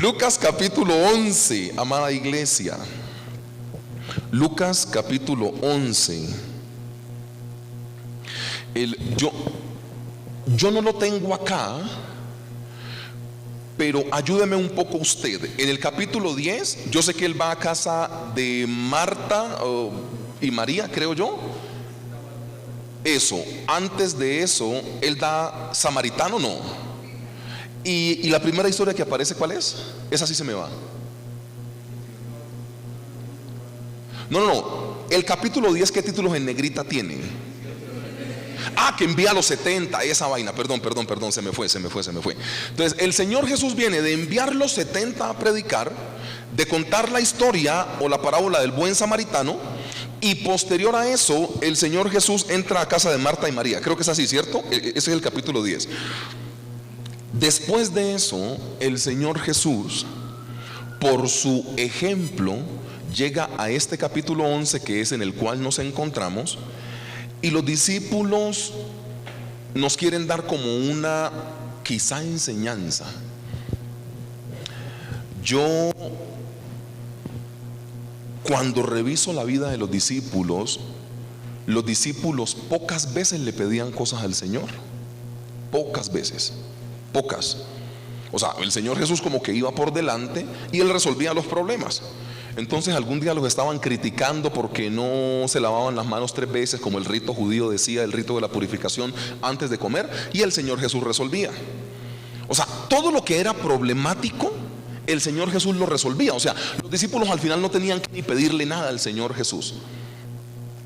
Lucas capítulo 11, amada iglesia. Lucas capítulo 11. Yo no lo tengo acá, pero ayúdeme un poco usted. En el capítulo 10, yo sé que él va a casa de Marta y María, creo yo. Eso, antes de eso, él da samaritano, no. Y la primera historia que aparece, ¿cuál es? Esa sí se me va. No. El capítulo 10, ¿qué títulos en negrita tiene? Que envía a los 70, esa vaina, perdón, se me fue. Entonces, el Señor Jesús viene de enviar los 70 a predicar, de contar la historia o la parábola del buen samaritano, y posterior a eso, el Señor Jesús entra a casa de Marta y María. Creo que es así, ¿cierto? Ese es el capítulo 10. Después de eso, el Señor Jesús, por su ejemplo, llega a este capítulo 11, que es en el cual nos encontramos, y los discípulos nos quieren dar como una quizá enseñanza. Yo, cuando reviso la vida de los discípulos pocas veces le pedían cosas al Señor. Pocas veces. O sea, el Señor Jesús como que iba por delante y Él resolvía los problemas. Entonces algún día los estaban criticando porque no se lavaban las manos 3 veces, como el rito judío decía, el rito de la purificación antes de comer, y el Señor Jesús resolvía. O sea, todo lo que era problemático, el Señor Jesús lo resolvía. O sea, los discípulos al final no tenían que ni pedirle nada al Señor Jesús.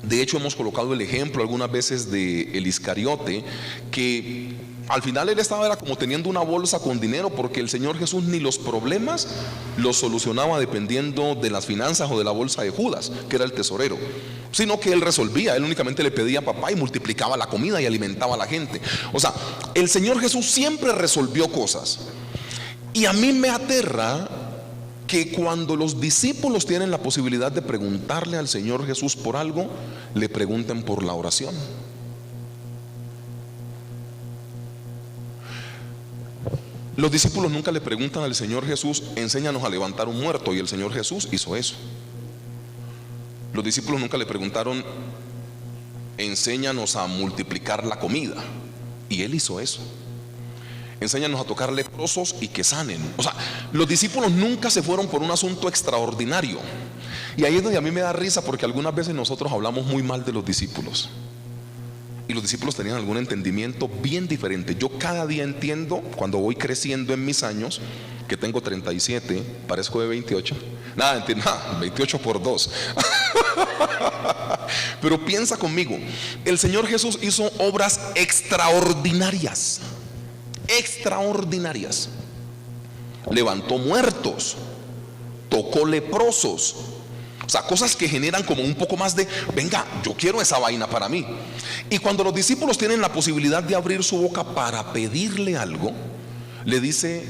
De hecho, hemos colocado el ejemplo algunas veces de el Iscariote, que al final él era como teniendo una bolsa con dinero, porque el Señor Jesús ni los problemas los solucionaba dependiendo de las finanzas o de la bolsa de Judas, que era el tesorero, sino que él resolvía. Él únicamente le pedía a papá y multiplicaba la comida y alimentaba a la gente. O sea, el Señor Jesús siempre resolvió cosas. Y a mí me aterra que cuando los discípulos tienen la posibilidad de preguntarle al Señor Jesús por algo, le pregunten por la oración. Los discípulos nunca le preguntan al Señor Jesús: enséñanos a levantar un muerto, y el Señor Jesús hizo eso. Los discípulos nunca le preguntaron: enséñanos a multiplicar la comida, y Él hizo eso. Enséñanos a tocar leprosos y que sanen. O sea, los discípulos nunca se fueron por un asunto extraordinario. Y ahí es donde a mí me da risa, porque algunas veces nosotros hablamos muy mal de los discípulos, y los discípulos tenían algún entendimiento bien diferente. Yo cada día entiendo, cuando voy creciendo en mis años, que tengo 37, parezco de 28. Nada, 28 por 2. Pero piensa conmigo, el Señor Jesús hizo obras extraordinarias. Levantó muertos, tocó leprosos. O sea, cosas que generan como un poco más de: venga, yo quiero esa vaina para mí. Y cuando los discípulos tienen la posibilidad de abrir su boca para pedirle algo, le dice: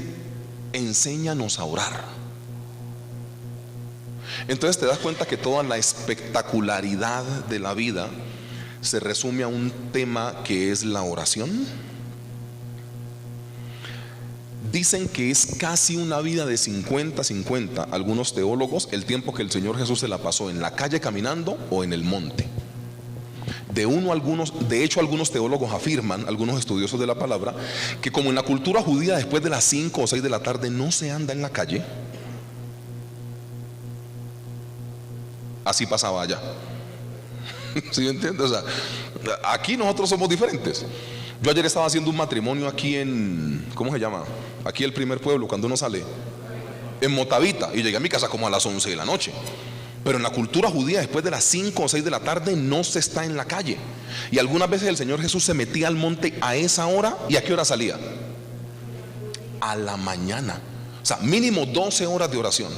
enséñanos a orar. Entonces te das cuenta que toda la espectacularidad de la vida se resume a un tema que es la oración. Dicen que es casi una vida de 50-50, algunos teólogos, el tiempo que el Señor Jesús se la pasó en la calle caminando o en el monte. De hecho, algunos teólogos afirman, algunos estudiosos de la palabra, que como en la cultura judía después de las 5 o 6 de la tarde no se anda en la calle, así pasaba allá. ¿Sí me entiendes? O sea, aquí nosotros somos diferentes. Yo ayer estaba haciendo un matrimonio aquí en, ¿cómo se llama? Aquí el primer pueblo, cuando uno sale, en Motavita, y llegué a mi casa como a las 11 de la noche. Pero en la cultura judía, después de las 5 o 6 de la tarde no se está en la calle. Y algunas veces el Señor Jesús se metía al monte a esa hora. ¿Y a qué hora salía? A la mañana. O sea, mínimo 12 horas de oración.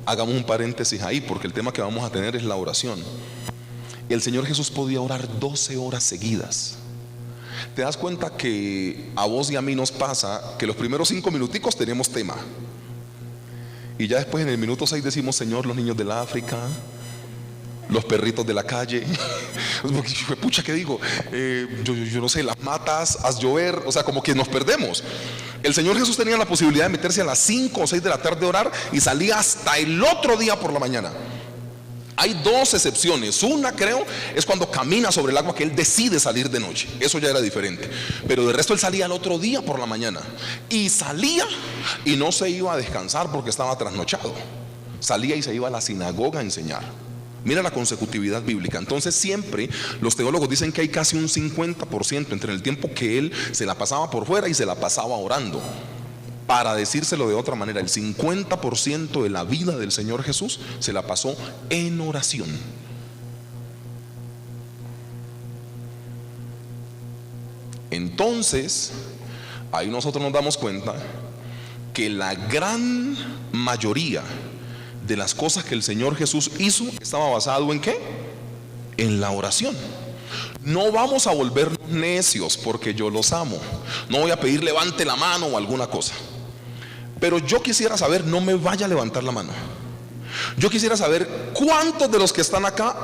Hagamos un paréntesis ahí, porque el tema que vamos a tener es la oración. El Señor Jesús podía orar 12 horas seguidas. Te das cuenta que a vos y a mí nos pasa que los primeros 5 minuticos tenemos tema, y ya después en el minuto 6 decimos: Señor, los niños del África, los perritos de la calle. Pucha, ¿qué digo? Yo no sé, las matas, haz llover. O sea, como que nos perdemos. El Señor Jesús tenía la posibilidad de meterse a las 5 o 6 de la tarde a orar y salía hasta el otro día por la mañana. Hay dos excepciones. Una, creo, es cuando camina sobre el agua, que él decide salir de noche. Eso ya era diferente. Pero de resto él salía el otro día por la mañana. Y salía y no se iba a descansar porque estaba trasnochado. Salía y se iba a la sinagoga a enseñar. Mira la consecutividad bíblica. Entonces siempre los teólogos dicen que hay casi un 50% entre el tiempo que él se la pasaba por fuera y se la pasaba orando. Para decírselo de otra manera, el 50% de la vida del Señor Jesús se la pasó en oración. Entonces, ahí nosotros nos damos cuenta que la gran mayoría de las cosas que el Señor Jesús hizo estaba basado ¿en qué? En la oración. No vamos a volvernos necios porque yo los amo. No voy a pedir levante la mano o alguna cosa. Pero yo quisiera saber, no me vaya a levantar la mano. Yo quisiera saber cuántos de los que están acá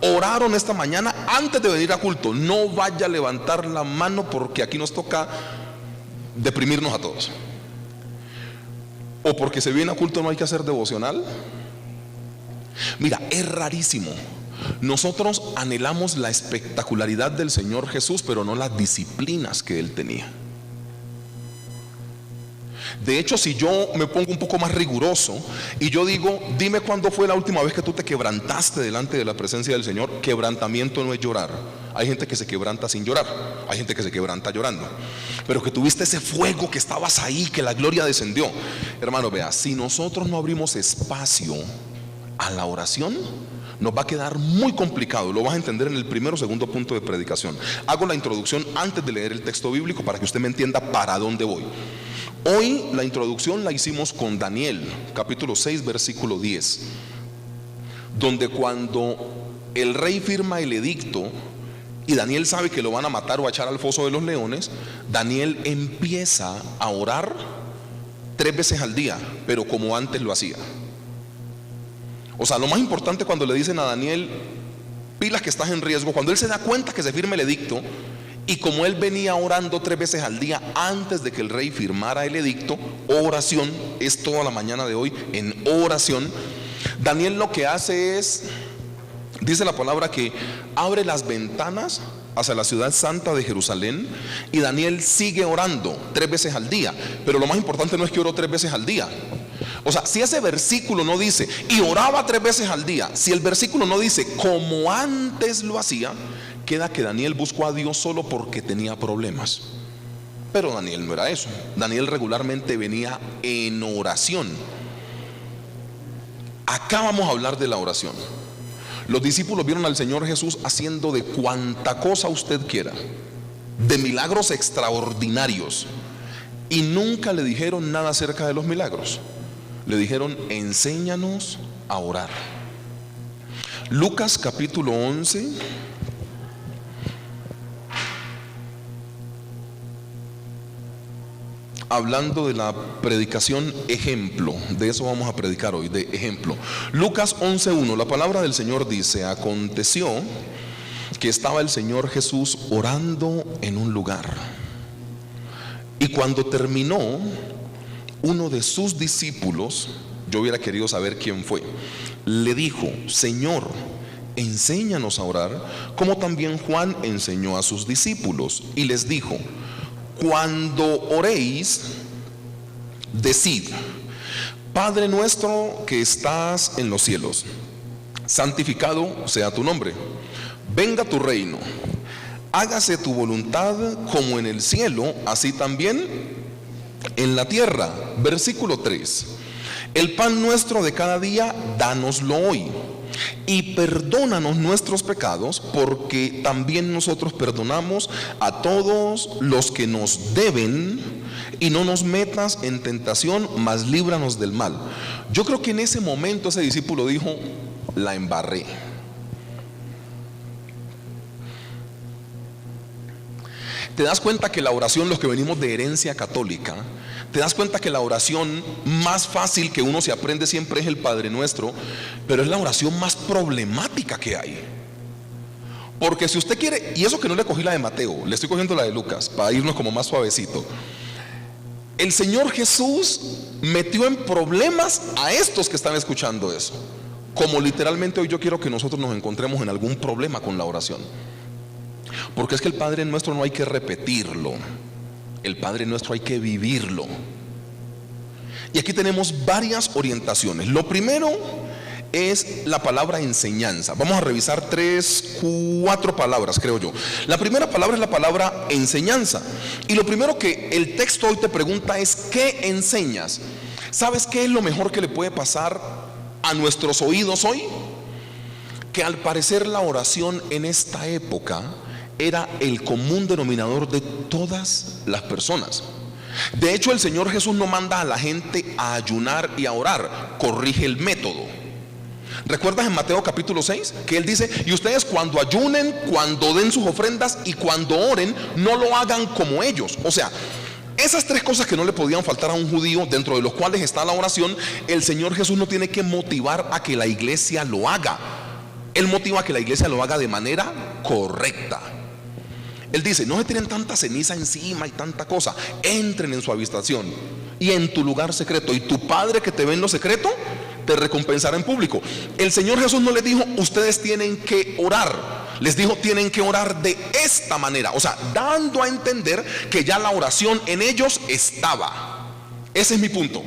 oraron esta mañana antes de venir a culto. No vaya a levantar la mano porque aquí nos toca deprimirnos a todos. O porque se viene a culto no hay que hacer devocional. Mira, es rarísimo. Nosotros anhelamos la espectacularidad del Señor Jesús, pero no las disciplinas que Él tenía. De hecho, si yo me pongo un poco más riguroso y yo digo, dime cuándo fue la última vez que tú te quebrantaste delante de la presencia del Señor. Quebrantamiento no es llorar. Hay gente que se quebranta sin llorar, hay gente que se quebranta llorando. Pero que tuviste ese fuego, que estabas ahí, que la gloria descendió. Hermano, vea, si nosotros no abrimos espacio a la oración, nos va a quedar muy complicado. Lo vas a entender en el primero o segundo punto de predicación. Hago la introducción antes de leer el texto bíblico para que usted me entienda para dónde voy. Hoy la introducción la hicimos con Daniel, capítulo 6, versículo 10, donde cuando el rey firma el edicto y Daniel sabe que lo van a matar o a echar al foso de los leones, Daniel empieza a orar 3 veces al día, pero como antes lo hacía. O sea, lo más importante cuando le dicen a Daniel, pilas que estás en riesgo, cuando él se da cuenta que se firme el edicto, y como él venía orando 3 veces al día antes de que el rey firmara el edicto, oración, es toda la mañana de hoy en oración, Daniel lo que hace es, dice la palabra que abre las ventanas hacia la ciudad santa de Jerusalén, y Daniel sigue orando 3 veces al día. Pero lo más importante no es que oró 3 veces al día. O sea, si ese versículo no dice y oraba 3 veces al día, si el versículo no dice como antes lo hacía, queda que Daniel buscó a Dios solo porque tenía problemas. Pero Daniel no era eso. Daniel regularmente venía en oración. Acá vamos a hablar de la oración. Los discípulos vieron al Señor Jesús haciendo de cuanta cosa usted quiera, de milagros extraordinarios, y nunca le dijeron nada acerca de los milagros. Le dijeron, enséñanos a orar. Lucas capítulo 11, hablando de la predicación ejemplo, de eso vamos a predicar hoy, de ejemplo. Lucas 11:1, la palabra del Señor dice, aconteció que estaba el Señor Jesús orando en un lugar, y cuando terminó, uno de sus discípulos, yo hubiera querido saber quién fue, le dijo, Señor, enséñanos a orar, como también Juan enseñó a sus discípulos, y les dijo, cuando oréis, decid, Padre nuestro que estás en los cielos, santificado sea tu nombre, venga tu reino, hágase tu voluntad como en el cielo, así también en la tierra. Versículo 3, el pan nuestro de cada día, dánoslo hoy, y perdónanos nuestros pecados, porque también nosotros perdonamos a todos los que nos deben, y no nos metas en tentación, mas líbranos del mal. Yo creo que en ese momento ese discípulo dijo, la embarré. Te das cuenta que la oración, los que venimos de herencia católica, te das cuenta que la oración más fácil que uno se aprende siempre es el Padre Nuestro, pero es la oración más problemática que hay. Porque si usted quiere, y eso que no le cogí la de Mateo, le estoy cogiendo la de Lucas para irnos como más suavecito. El Señor Jesús metió en problemas a estos que están escuchando eso. Como literalmente hoy yo quiero que nosotros nos encontremos en algún problema con la oración. Porque es que el Padre Nuestro no hay que repetirlo, el Padre Nuestro hay que vivirlo. Y aquí tenemos varias orientaciones. Lo primero es la palabra enseñanza. Vamos a revisar 3, 4 palabras, creo yo. La primera palabra es la palabra enseñanza. Y lo primero que el texto hoy te pregunta es: ¿qué enseñas? ¿Sabes qué es lo mejor que le puede pasar a nuestros oídos hoy? Que al parecer la oración en esta época era el común denominador de todas las personas. De hecho, el Señor Jesús no manda a la gente a ayunar y a orar, corrige el método. ¿Recuerdas en Mateo capítulo 6? Que Él dice: y ustedes cuando ayunen, cuando den sus ofrendas y cuando oren, no lo hagan como ellos. O sea, esas 3 cosas que no le podían faltar a un judío, dentro de los cuales está la oración, el Señor Jesús no tiene que motivar a que la iglesia lo haga. Él motiva a que la iglesia lo haga de manera correcta. Él dice: no se tienen tanta ceniza encima y tanta cosa, entren en su habitación y en tu lugar secreto, y tu Padre que te ve en lo secreto te recompensará en público. El Señor Jesús no les dijo: ustedes tienen que orar, les dijo: tienen que orar de esta manera. O sea, dando a entender que ya la oración en ellos estaba. Ese es mi punto.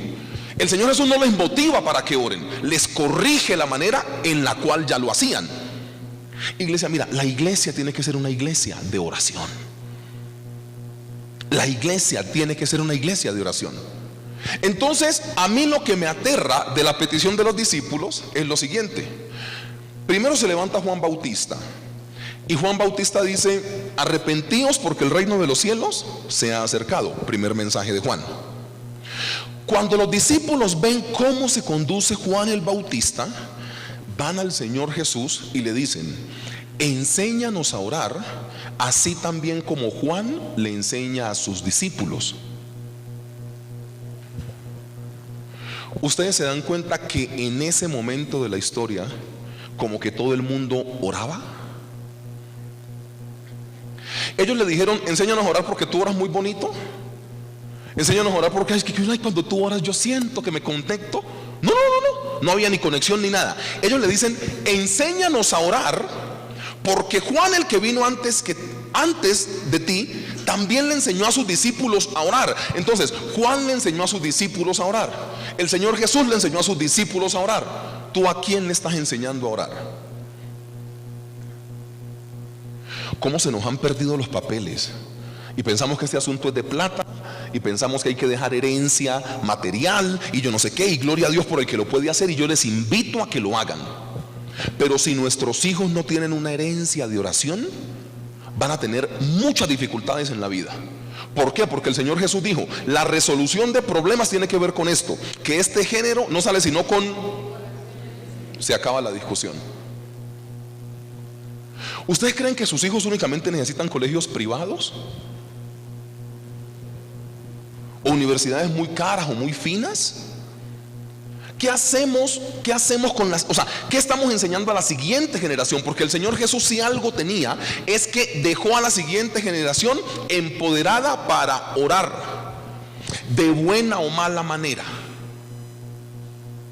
El Señor Jesús no les motiva para que oren, les corrige la manera en la cual ya lo hacían. Iglesia, mira, la iglesia tiene que ser una iglesia de oración. La iglesia tiene que ser una iglesia de oración. Entonces, a mí lo que me aterra de la petición de los discípulos es lo siguiente. Primero se levanta Juan Bautista, y Juan Bautista dice: arrepentíos porque el reino de los cielos se ha acercado. Primer mensaje de Juan. Cuando los discípulos ven cómo se conduce Juan el Bautista, van al Señor Jesús y le dicen: enséñanos a orar, así también como Juan le enseña a sus discípulos. Ustedes se dan cuenta que en ese momento de la historia, como que todo el mundo oraba. Ellos le dijeron: enséñanos a orar porque tú oras muy bonito. Enséñanos a orar porque es que cuando tú oras yo siento que me conecto. No había ni conexión ni nada. Ellos le dicen: enséñanos a orar porque Juan, el que vino antes de ti, también le enseñó a sus discípulos a orar. Entonces, Juan le enseñó a sus discípulos a orar, el Señor Jesús le enseñó a sus discípulos a orar. ¿Tú a quién le estás enseñando a orar? ¿Cómo se nos han perdido los papeles? Y pensamos que este asunto es de plata, y pensamos que hay que dejar herencia material y yo no sé qué, y gloria a Dios por el que lo puede hacer, y yo les invito a que lo hagan. Pero si nuestros hijos no tienen una herencia de oración, van a tener muchas dificultades en la vida. ¿Por qué? Porque el Señor Jesús dijo: la resolución de problemas tiene que ver con esto, que este género no sale sino con... se acaba la discusión. ¿Ustedes creen que sus hijos únicamente necesitan colegios privados? ¿O universidades muy caras o muy finas? ¿Qué hacemos con las, qué estamos enseñando a la siguiente generación? Porque el Señor Jesús, si algo tenía, es que dejó a la siguiente generación empoderada para orar, de buena o mala manera.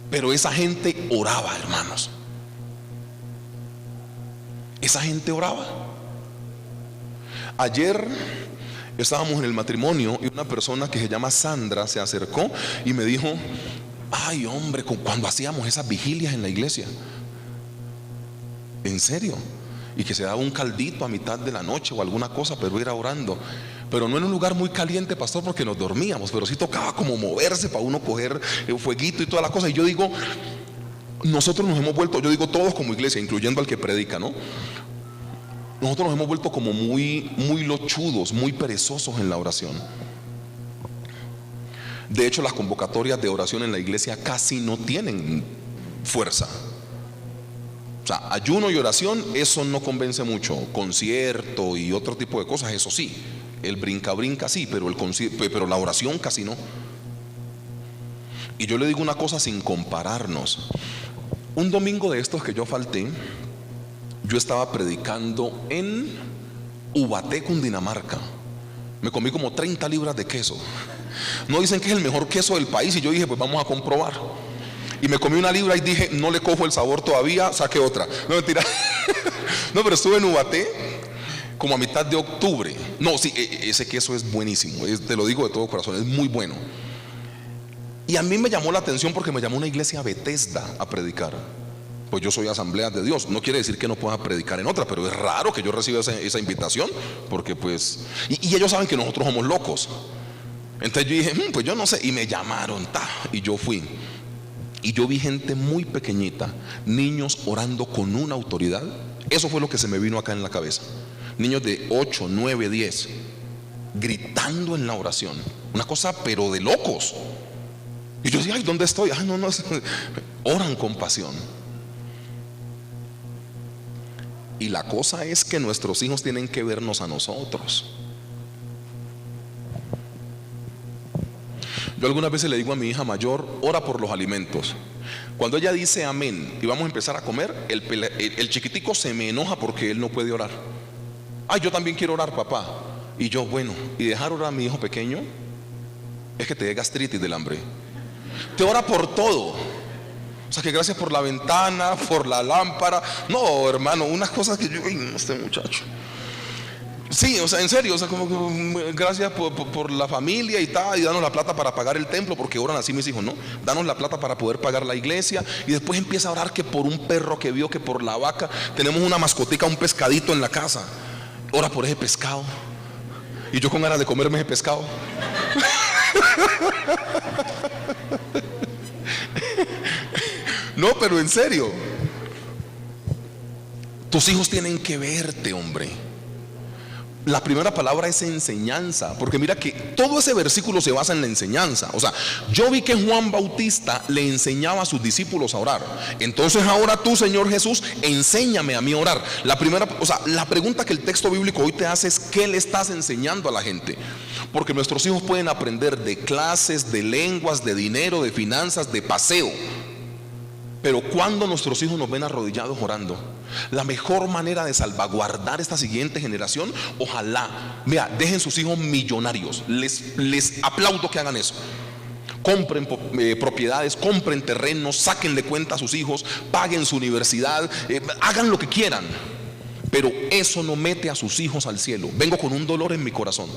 Pero esa gente oraba, hermanos. Esa gente oraba. Ayer estábamos en el matrimonio y una persona que se llama Sandra se acercó y me dijo: ay, hombre, cuando hacíamos esas vigilias en la iglesia, en serio, y que se daba un caldito a mitad de la noche o alguna cosa, pero era orando, pero no en un lugar muy caliente, pastor, porque nos dormíamos, pero sí tocaba como moverse para uno coger el fueguito y toda la cosa. Y yo digo, nosotros nos hemos vuelto, yo digo todos como iglesia, incluyendo al que predica, ¿no? Nosotros nos hemos vuelto como muy lochudos, muy perezosos en la oración. De hecho, las convocatorias de oración en la iglesia casi no tienen fuerza. O sea, ayuno y oración, eso no convence mucho. Concierto y otro tipo de cosas, eso sí. El brinca sí, pero la oración casi no. Y yo le digo una cosa sin compararnos. Un domingo de estos que yo falté, yo estaba predicando en Ubaté, Cundinamarca. Me comí como 30 libras de queso. No, dicen que es el mejor queso del país. Y yo dije, pues vamos a comprobar. Y me comí una libra y dije, no le cojo el sabor todavía, saque otra. No, mentira. No, pero estuve en Ubaté como a mitad de octubre. No, sí, ese queso es buenísimo, te lo digo de todo corazón, es muy bueno. Y a mí me llamó la atención porque me llamó una iglesia Bethesda a predicar. Pues yo soy Asamblea de Dios. No quiere decir que no pueda predicar en otra, pero es raro que yo reciba esa invitación, porque pues y ellos saben que nosotros somos locos. Entonces yo dije, pues yo no sé. Y me llamaron, y yo fui. Y yo vi gente muy pequeñita, niños orando con una autoridad. Eso fue lo que se me vino acá en la cabeza. Niños de 8, 9, 10 gritando en la oración. Una cosa pero de locos. Y yo decía, ay, ¿dónde estoy? Ay, no, oran con pasión. Y la cosa es que nuestros hijos tienen que vernos a nosotros. Yo algunas veces le digo a mi hija mayor, ora por los alimentos. Cuando ella dice amén y vamos a empezar a comer, el chiquitico se me enoja porque él no puede orar. Ay, yo también quiero orar, papá. Y yo, bueno, y dejar orar a mi hijo pequeño es que te dé gastritis del hambre. Te ora por todo. O sea, que gracias por la ventana, por la lámpara. No, hermano, unas cosas que yo, ay, no, este muchacho. Sí, o sea, en serio, o sea, como que gracias por la familia y tal, y danos la plata para pagar el templo, porque oran así mis hijos, ¿no? Danos la plata para poder pagar la iglesia. Y después empieza a orar que por un perro que vio, que por la vaca. Tenemos una mascotica, un pescadito en la casa. Ora por ese pescado. Y yo con ganas de comerme ese pescado. No, pero en serio, tus hijos tienen que verte, hombre. La primera palabra es enseñanza, porque mira que todo ese versículo se basa en la enseñanza. O sea, yo vi que Juan Bautista le enseñaba a sus discípulos a orar. Entonces ahora tú, Señor Jesús, enséñame a mí a orar. La pregunta que el texto bíblico hoy te hace es: ¿qué le estás enseñando a la gente? Porque nuestros hijos pueden aprender de clases, de lenguas, de dinero, de finanzas, de paseo. Pero cuando nuestros hijos nos ven arrodillados orando, la mejor manera de salvaguardar esta siguiente generación, ojalá, vea, dejen sus hijos millonarios. Les aplaudo que hagan eso. Compren propiedades, compren terrenos, sáquenle cuenta a sus hijos, paguen su universidad, hagan lo que quieran. Pero eso no mete a sus hijos al cielo. Vengo con un dolor en mi corazón,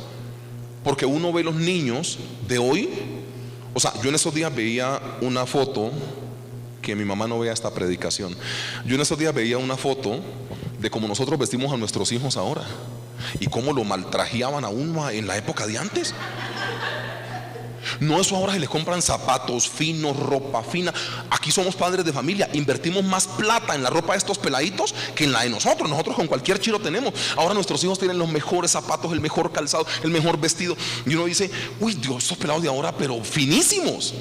porque uno ve los niños de hoy. O sea, yo en esos días veía una foto, que mi mamá no vea esta predicación. Yo en esos días veía una foto de cómo nosotros vestimos a nuestros hijos ahora y cómo lo maltrajeaban a uno en la época de antes. No, eso ahora se les compran zapatos finos, ropa fina. Aquí somos padres de familia, invertimos más plata en la ropa de estos peladitos que en la de nosotros. Nosotros con cualquier chiro tenemos. Ahora nuestros hijos tienen los mejores zapatos, el mejor calzado, el mejor vestido. Y uno dice, uy, Dios, estos pelados de ahora, pero finísimos.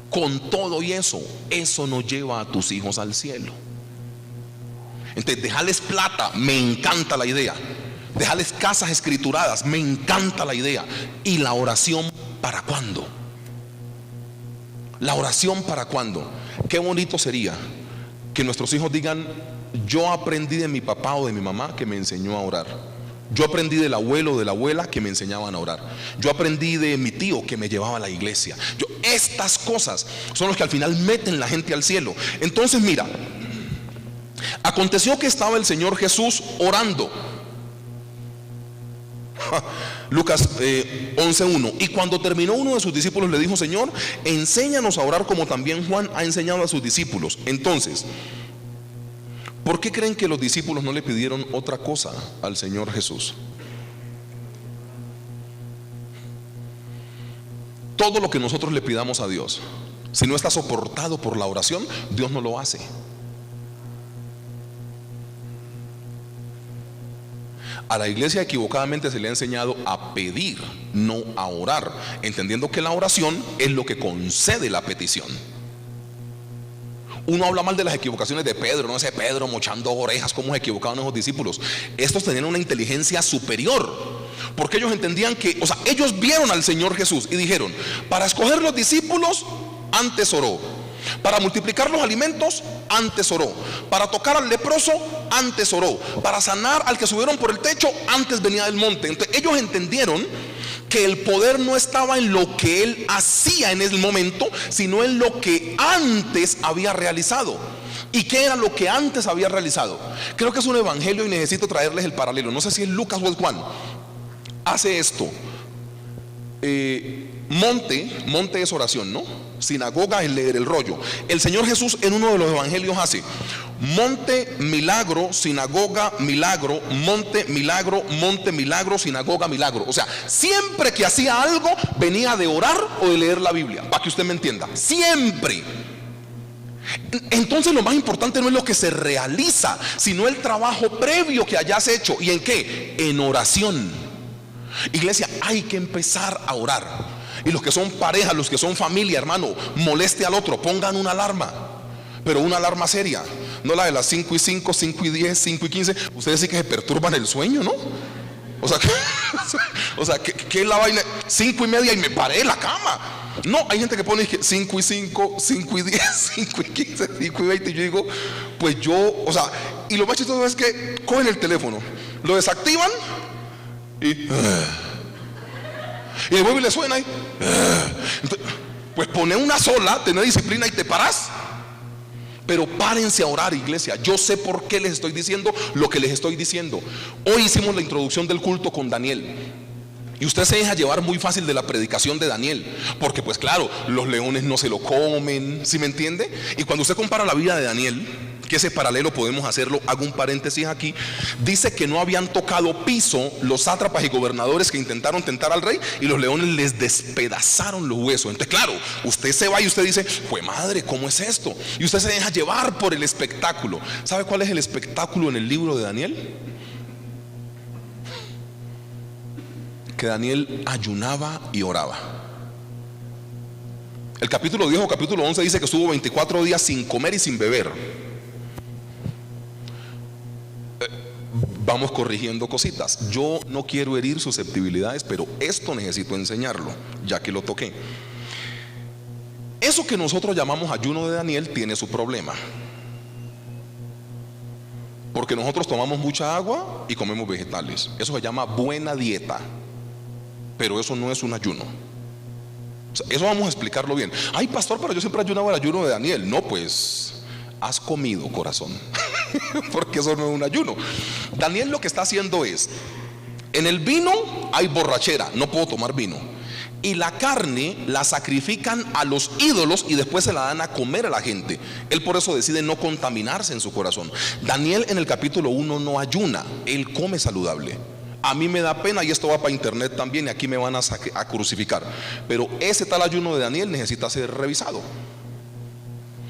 Con todo y eso no lleva a tus hijos al cielo. Entonces, dejarles plata, me encanta la idea. Dejarles casas escrituradas, me encanta la idea. ¿Y la oración para cuándo? La oración para cuándo. Qué bonito sería que nuestros hijos digan: yo aprendí de mi papá o de mi mamá que me enseñó a orar. Yo aprendí del abuelo o de la abuela que me enseñaban a orar. Yo aprendí de mi tío que me llevaba a la iglesia. Estas cosas son las que al final meten la gente al cielo. Entonces mira, aconteció que estaba el Señor Jesús orando. Lucas 11:1. Y cuando terminó, uno de sus discípulos le dijo: Señor, enséñanos a orar como también Juan ha enseñado a sus discípulos. Entonces, ¿por qué creen que los discípulos no le pidieron otra cosa al Señor Jesús? Todo lo que nosotros le pidamos a Dios, si no está soportado por la oración, Dios no lo hace. A la iglesia equivocadamente se le ha enseñado a pedir, no a orar, entendiendo que la oración es lo que concede la petición. Uno habla mal de las equivocaciones de Pedro, no sé, Pedro mochando orejas, cómo se equivocaban esos discípulos. Estos tenían una inteligencia superior, porque ellos entendían que, o sea, ellos vieron al Señor Jesús y dijeron: para escoger los discípulos, antes oró. Para multiplicar los alimentos, antes oró. Para tocar al leproso, antes oró. Para sanar al que subieron por el techo, antes venía del monte. Entonces ellos entendieron que el poder no estaba en lo que él hacía en el momento, sino en lo que antes había realizado. ¿Y qué era lo que antes había realizado? Creo que es un evangelio y necesito traerles el paralelo. No sé si es Lucas o es Juan. Hace esto. Monte es oración, ¿no? Sinagoga es leer el rollo. El Señor Jesús en uno de los evangelios hace monte, milagro, sinagoga, milagro, monte, milagro, sinagoga, milagro. O sea, siempre que hacía algo venía de orar o de leer la Biblia, para que usted me entienda. Siempre. Entonces lo más importante no es lo que se realiza, sino el trabajo previo que hayas hecho. ¿Y en qué? En oración. Iglesia, hay que empezar a orar. Y los que son pareja, los que son familia, hermano, moleste al otro, pongan una alarma, pero una alarma seria, no la de las 5 y 5, 5 y 10, 5 y 15. Ustedes sí que se perturban el sueño, ¿no? O sea, ¿qué es la vaina? 5 y media y me paré de la cama. No, hay gente que pone 5 y 5, 5 y 10, 5 y 15, 5 y 20. Y yo digo, pues yo, o sea, y lo más chistoso es que cogen el teléfono, lo desactivan y de nuevo le suena ahí. Entonces, pues pone una sola, tener disciplina y te parás. Pero párense a orar, iglesia. Yo sé por qué les estoy diciendo lo que les estoy diciendo. Hoy hicimos la introducción del culto con Daniel, y usted se deja llevar muy fácil de la predicación de Daniel, porque pues claro, los leones no se lo comen, ¿sí me entiende? Y cuando usted compara la vida de Daniel, que ese paralelo podemos hacerlo, hago un paréntesis aquí, dice que no habían tocado piso los sátrapas y gobernadores que intentaron tentar al rey, y los leones les despedazaron los huesos. Entonces claro, usted se va y usted dice, pues madre, ¿cómo es esto? Y usted se deja llevar por el espectáculo. ¿Sabe cuál es el espectáculo en el libro de Daniel? Que Daniel ayunaba y oraba. El capítulo 10 o capítulo 11 dice que estuvo 24 días sin comer y sin beber. Vamos corrigiendo cositas. Yo no quiero herir susceptibilidades, pero esto necesito enseñarlo, ya que lo toqué. Eso que nosotros llamamos ayuno de Daniel tiene su problema, porque nosotros tomamos mucha agua y comemos vegetales. Eso se llama buena dieta, pero eso no es un ayuno. O sea, eso vamos a explicarlo bien. Ay, pastor, pero yo siempre ayunaba el ayuno de Daniel. No, pues has comido, corazón. Porque eso no es un ayuno. Daniel lo que está haciendo es, en el vino hay borrachera, no puedo tomar vino, y la carne la sacrifican a los ídolos y después se la dan a comer a la gente. Él por eso decide no contaminarse en su corazón. Daniel en el capítulo 1 no ayuna, él come saludable. A mí me da pena, y esto va para internet también, y aquí me van a crucificar, pero ese tal ayuno de Daniel necesita ser revisado.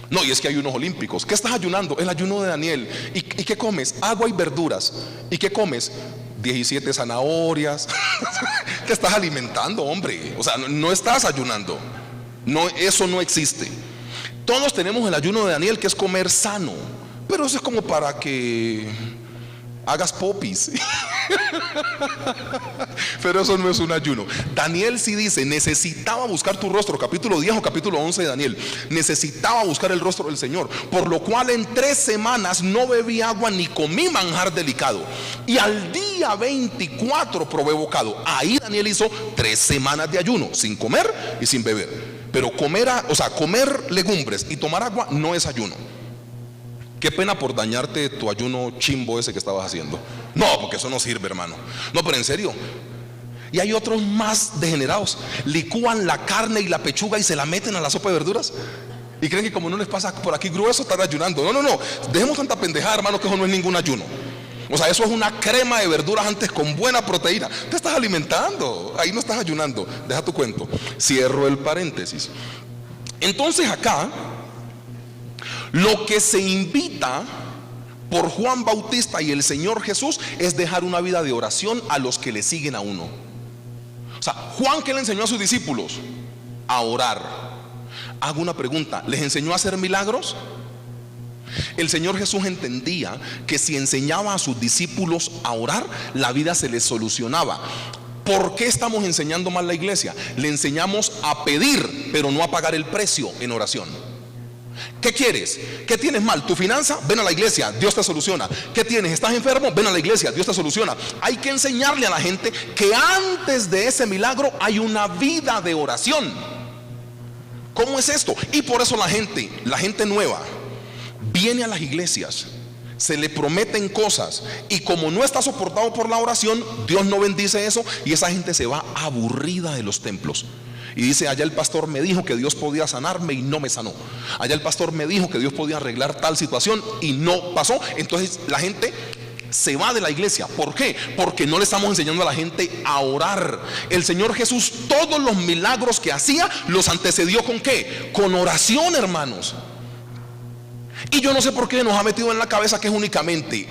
No, y es que hay ayunos olímpicos. ¿Qué estás ayunando? El ayuno de Daniel. ¿Y qué comes? Agua y verduras. ¿Y qué comes? 17 zanahorias. ¿Qué estás alimentando, hombre? O sea, no estás ayunando. No, eso no existe. Todos tenemos el ayuno de Daniel, que es comer sano, pero eso es como para que hagas popis. Pero eso no es un ayuno. Daniel sí dice, necesitaba buscar tu rostro. Capítulo 10 o capítulo 11 de Daniel. Necesitaba buscar el rostro del Señor, por lo cual en 3 semanas no bebí agua ni comí manjar delicado, y al día 24 probé bocado. Ahí Daniel hizo 3 semanas de ayuno, sin comer y sin beber. Pero comer legumbres y tomar agua no es ayuno. Qué pena por dañarte tu ayuno chimbo ese que estabas haciendo. No, porque eso no sirve, hermano. No, pero en serio. Y hay otros más degenerados. Licúan la carne y la pechuga y se la meten a la sopa de verduras, y creen que como no les pasa por aquí grueso están ayunando. No, dejemos tanta pendejada, hermano, que eso no es ningún ayuno. O sea, eso es una crema de verduras antes con buena proteína. Te estás alimentando, ahí no estás ayunando. Deja tu cuento. Cierro el paréntesis. Entonces acá lo que se invita por Juan Bautista y el Señor Jesús es dejar una vida de oración a los que le siguen a uno. O sea, Juan, ¿qué le enseñó a sus discípulos? A orar. Hago una pregunta, ¿les enseñó a hacer milagros? El Señor Jesús entendía que si enseñaba a sus discípulos a orar, la vida se les solucionaba. ¿Por qué estamos enseñando mal la iglesia? Le enseñamos a pedir, pero no a pagar el precio en oración. ¿Qué quieres? ¿Qué tienes mal? ¿Tu finanza? Ven a la iglesia, Dios te soluciona. ¿Qué tienes? ¿Estás enfermo? Ven a la iglesia, Dios te soluciona. Hay que enseñarle a la gente que antes de ese milagro hay una vida de oración. ¿Cómo es esto? Y por eso la gente nueva viene a las iglesias, se le prometen cosas, y como no está soportado por la oración, Dios no bendice eso, y esa gente se va aburrida de los templos. Y dice: allá el pastor me dijo que Dios podía sanarme y no me sanó. Allá el pastor me dijo que Dios podía arreglar tal situación y no pasó. Entonces la gente se va de la iglesia. ¿Por qué? Porque no le estamos enseñando a la gente a orar. El Señor Jesús, todos los milagros que hacía, los antecedió ¿con qué? Con oración, hermanos. Y yo no sé por qué nos ha metido en la cabeza que es únicamente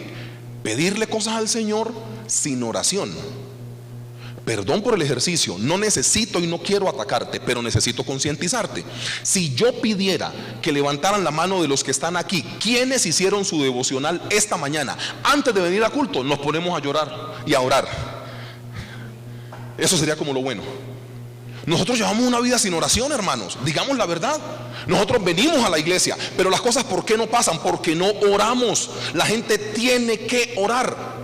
pedirle cosas al Señor sin oración. Perdón por el ejercicio, no necesito y no quiero atacarte, pero necesito concientizarte. Si yo pidiera que levantaran la mano de los que están aquí, quienes hicieron su devocional esta mañana, antes de venir a culto, nos ponemos a llorar y a orar. Eso sería como lo bueno. Nosotros llevamos una vida sin oración, hermanos, digamos la verdad. Nosotros venimos a la iglesia, pero las cosas ¿por qué no pasan? Porque no oramos. La gente tiene que orar.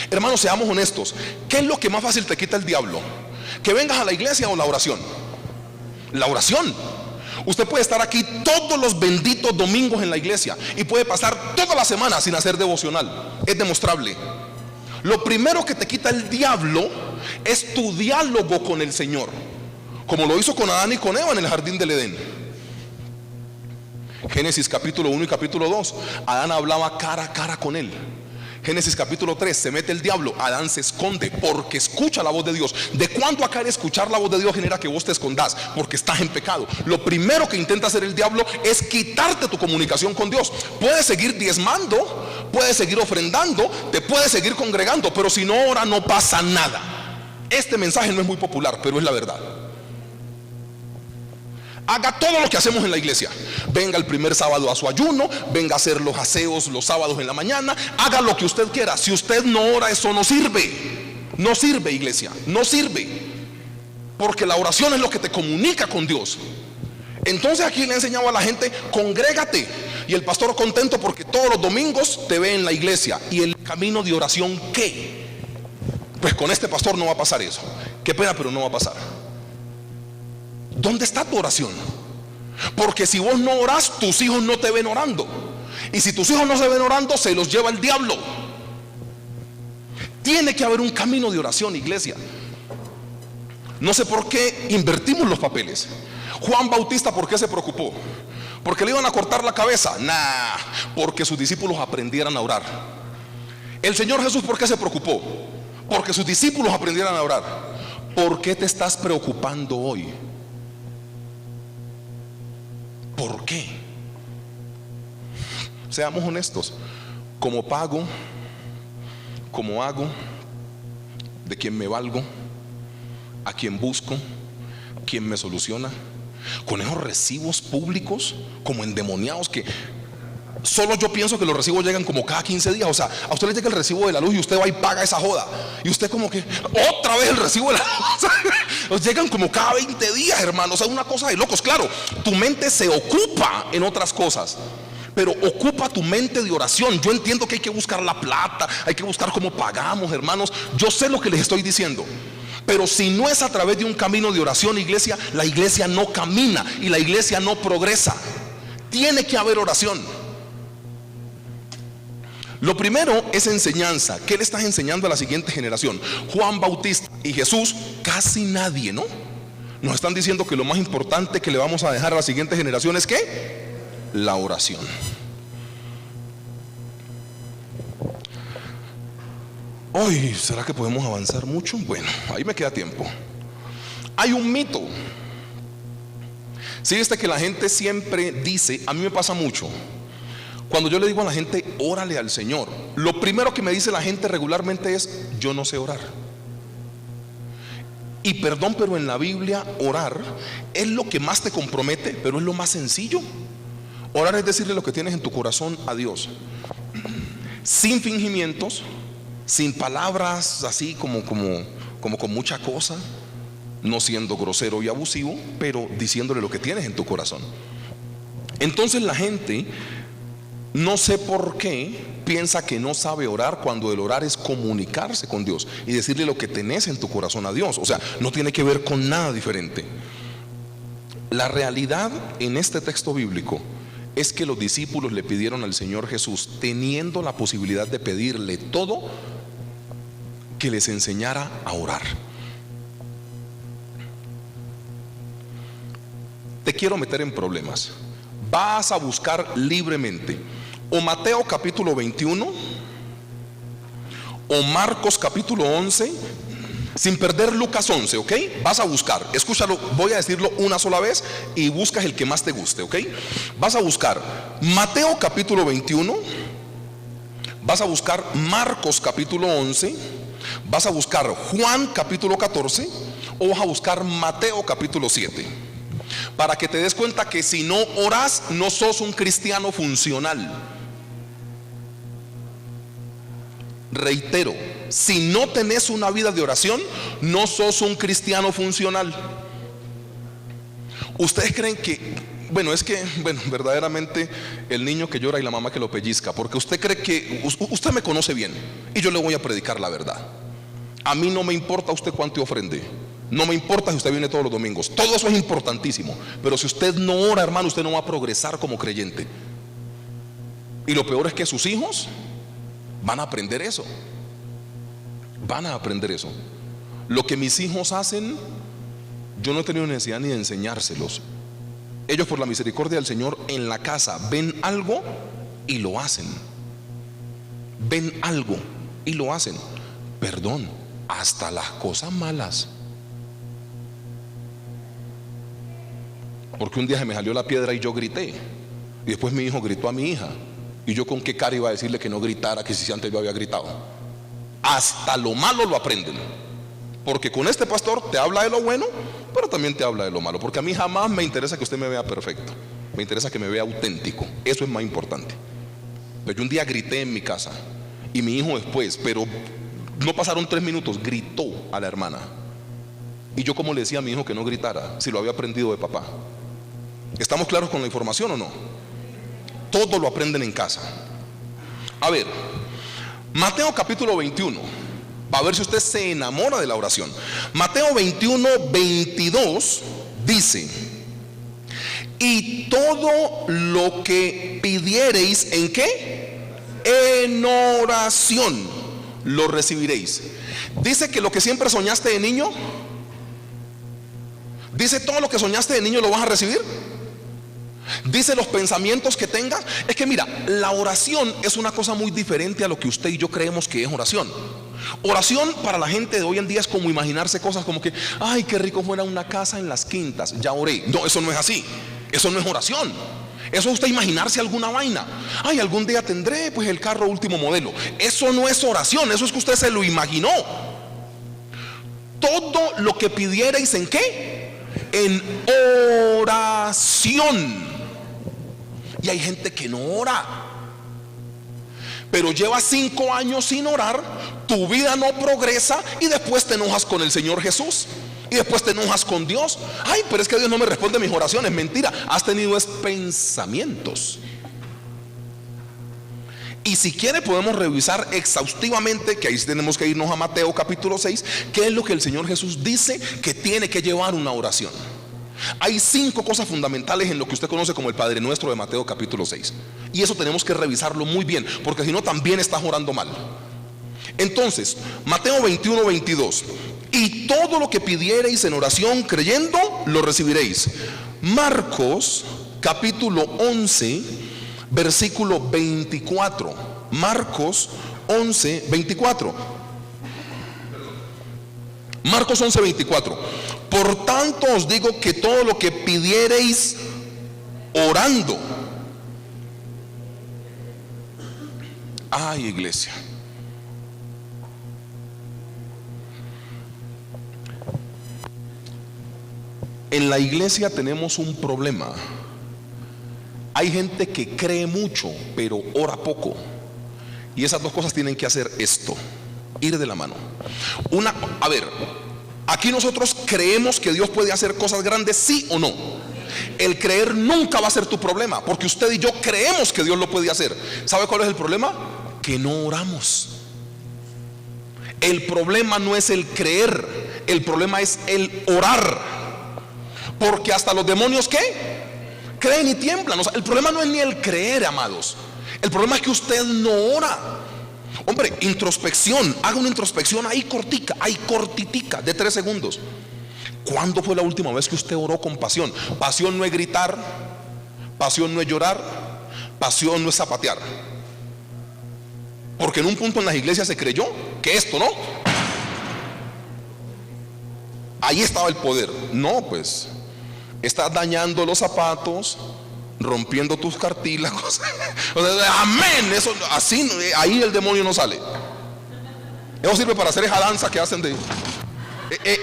Hermanos, seamos honestos. ¿Qué es lo que más fácil te quita el diablo? ¿Que vengas a la iglesia o la oración? La oración. Usted puede estar aquí todos los benditos domingos en la iglesia y puede pasar toda la semana sin hacer devocional. Es demostrable. Lo primero que te quita el diablo es tu diálogo con el Señor, como lo hizo con Adán y con Eva en el jardín del Edén. Génesis capítulo 1 y capítulo 2, Adán hablaba cara a cara con él. Génesis capítulo 3, se mete el diablo, Adán se esconde porque escucha la voz de Dios. ¿De cuándo acá el escuchar la voz de Dios genera que vos te escondas? Porque estás en pecado. Lo primero que intenta hacer el diablo es quitarte tu comunicación con Dios. Puedes seguir diezmando, puedes seguir ofrendando, te puedes seguir congregando, pero si no ora no pasa nada. Este mensaje no es muy popular, pero es la verdad. Haga todo lo que hacemos en la iglesia. Venga el primer sábado a su ayuno, venga a hacer los aseos los sábados en la mañana, haga lo que usted quiera. Si usted no ora, eso no sirve. No sirve, iglesia, no sirve. Porque la oración es lo que te comunica con Dios. Entonces aquí le he enseñado a la gente: congrégate. Y el pastor contento porque todos los domingos te ve en la iglesia. ¿Y el camino de oración qué? Pues con este pastor no va a pasar eso. Qué pena, pero no va a pasar. ¿Dónde está tu oración? Porque si vos no orás, tus hijos no te ven orando. Y si tus hijos no se ven orando, se los lleva el diablo. Tiene que haber un camino de oración, iglesia. No sé por qué invertimos los papeles. Juan Bautista, ¿por qué se preocupó? ¿Porque le iban a cortar la cabeza? Nah, porque sus discípulos aprendieran a orar. El Señor Jesús, ¿por qué se preocupó? Porque sus discípulos aprendieran a orar. ¿Por qué te estás preocupando hoy? ¿Por qué? Seamos honestos. ¿Cómo pago? ¿Cómo hago? ¿De quién me valgo? ¿A quién busco? ¿Quién me soluciona? Con esos recibos públicos como endemoniados que solo yo pienso que los recibos llegan como cada 15 días. O sea, a usted le llega el recibo de la luz y usted va y paga esa joda. Y usted como que, otra vez el recibo de la luz. Los llegan como cada 20 días, hermano. O sea, una cosa de locos. Claro, tu mente se ocupa en otras cosas, pero ocupa tu mente de oración. Yo entiendo que hay que buscar la plata, hay que buscar cómo pagamos, hermanos. Yo sé lo que les estoy diciendo. Pero si no es a través de un camino de oración, iglesia, la iglesia no camina y la iglesia no progresa. Tiene que haber oración. Lo primero es enseñanza. ¿Qué le estás enseñando a la siguiente generación? Juan Bautista y Jesús, casi nadie, ¿no? Nos están diciendo que lo más importante que le vamos a dejar a la siguiente generación es ¿qué? La oración. Hoy, ¿será que podemos avanzar mucho? Bueno, ahí me queda tiempo. Hay un mito. Sí, que la gente siempre dice, a mí me pasa mucho. Cuando yo le digo a la gente, órale al Señor, lo primero que me dice la gente regularmente es, yo no sé orar. Y perdón, pero en la Biblia orar es lo que más te compromete, pero es lo más sencillo. Orar es decirle lo que tienes en tu corazón a Dios, sin fingimientos, sin palabras así como con mucha cosa, no siendo grosero y abusivo, pero diciéndole lo que tienes en tu corazón. Entonces la gente, no sé por qué, piensa que no sabe orar, cuando el orar es comunicarse con Dios y decirle lo que tenés en tu corazón a Dios. O sea, no tiene que ver con nada diferente. La realidad en este texto bíblico es que los discípulos le pidieron al Señor Jesús, teniendo la posibilidad de pedirle todo, que les enseñara a orar. Te quiero meter en problemas. Vas a buscar libremente o Mateo capítulo 21 o Marcos capítulo 11, sin perder Lucas 11, ¿ok? Vas a buscar, escúchalo, voy a decirlo una sola vez y buscas el que más te guste, ¿ok? Vas a buscar Mateo capítulo 21, vas a buscar Marcos capítulo 11, vas a buscar Juan capítulo 14 o vas a buscar Mateo capítulo 7, para que te des cuenta que si no oras, no sos un cristiano funcional. Reitero, si no tenés una vida de oración, no sos un cristiano funcional. Ustedes creen que, verdaderamente el niño que llora y la mamá que lo pellizca, porque usted cree que usted me conoce bien y yo le voy a predicar la verdad. A mí no me importa usted cuánto ofrende, no me importa si usted viene todos los domingos, todo eso es importantísimo, pero si usted no ora, hermano, usted no va a progresar como creyente. Y lo peor es que sus hijos van a aprender eso. Van a aprender eso. Lo que mis hijos hacen, yo no he tenido necesidad ni de enseñárselos. Ellos, por la misericordia del Señor, en la casa ven algo y lo hacen. Ven algo y lo hacen. Perdón, hasta las cosas malas. Porque un día se me salió la piedra y yo grité, y después mi hijo gritó a mi hija, y yo con qué cara iba a decirle que no gritara, que si antes yo había gritado. Hasta lo malo lo aprenden, porque con este pastor te habla de lo bueno, pero también te habla de lo malo. Porque a mí jamás me interesa que usted me vea perfecto, me interesa que me vea auténtico. Eso es más importante. Pero yo un día grité en mi casa, y mi hijo después, pero no pasaron 3 minutos, gritó a la hermana. Y yo, como le decía a mi hijo que no gritara, si lo había aprendido de papá. ¿Estamos claros con la información o no? Todo lo aprenden en casa. A ver, Mateo capítulo 21, va a ver si usted se enamora de la oración. Mateo 21, 22 dice: y todo lo que pidiereis, ¿en qué? En oración lo recibiréis. Dice que lo que siempre soñaste de niño, dice todo lo que soñaste de niño lo vas a recibir. Dice los pensamientos que tengas. Es que mira, la oración es una cosa muy diferente a lo que usted y yo creemos que es oración. Oración para la gente de hoy en día es como imaginarse cosas como que, ay, qué rico fuera una casa en las quintas, ya oré. No, eso no es así. Eso no es oración. Eso es usted imaginarse alguna vaina. Ay, algún día tendré pues el carro último modelo. Eso no es oración, eso es que usted se lo imaginó. Todo lo que pidierais, ¿en qué? En oración. Y hay gente que no ora, pero lleva 5 años sin orar, tu vida no progresa y después te enojas con el Señor Jesús y después te enojas con Dios. Ay, pero es que Dios no me responde mis oraciones. Mentira, has tenido pensamientos. Y si quiere podemos revisar exhaustivamente, que ahí tenemos que irnos a Mateo capítulo 6, qué es lo que el Señor Jesús dice que tiene que llevar una oración. Hay 5 cosas fundamentales en lo que usted conoce como el Padre Nuestro de Mateo capítulo 6. Y eso tenemos que revisarlo muy bien, porque si no también estás orando mal. Entonces, Mateo 21, 22. Y todo lo que pidiereis en oración creyendo, lo recibiréis. Marcos capítulo 11, versículo 24. Marcos 11, 24. Marcos 11, 24. Por tanto os digo que todo lo que pidiereis orando. Ay, iglesia. En la iglesia tenemos un problema. Hay gente que cree mucho, pero ora poco. Y esas dos cosas tienen que hacer esto, ir de la mano. A ver, aquí nosotros creemos que Dios puede hacer cosas grandes, sí o no. el creer nunca va a ser tu problema, porque usted y yo creemos que Dios lo puede hacer. ¿Sabe cuál es el problema? Que no oramos. El problema no es el creer, el problema es el orar. Porque hasta los demonios, ¿qué? Creen y tiemblan. O sea, el problema no es ni el creer, amados. El problema es que usted no ora. Hombre, introspección. Haga una introspección ahí cortitica, de 3 segundos. ¿Cuándo fue la última vez que usted oró con pasión? Pasión no es gritar, pasión no es llorar, pasión no es zapatear. Porque en un punto en las iglesias se creyó que esto, ¿no? Ahí estaba el poder. No, pues estás dañando los zapatos, rompiendo tus cartílagos. O sea, amén. Eso así, ahí el demonio no sale. Eso sirve para hacer esa danza que hacen de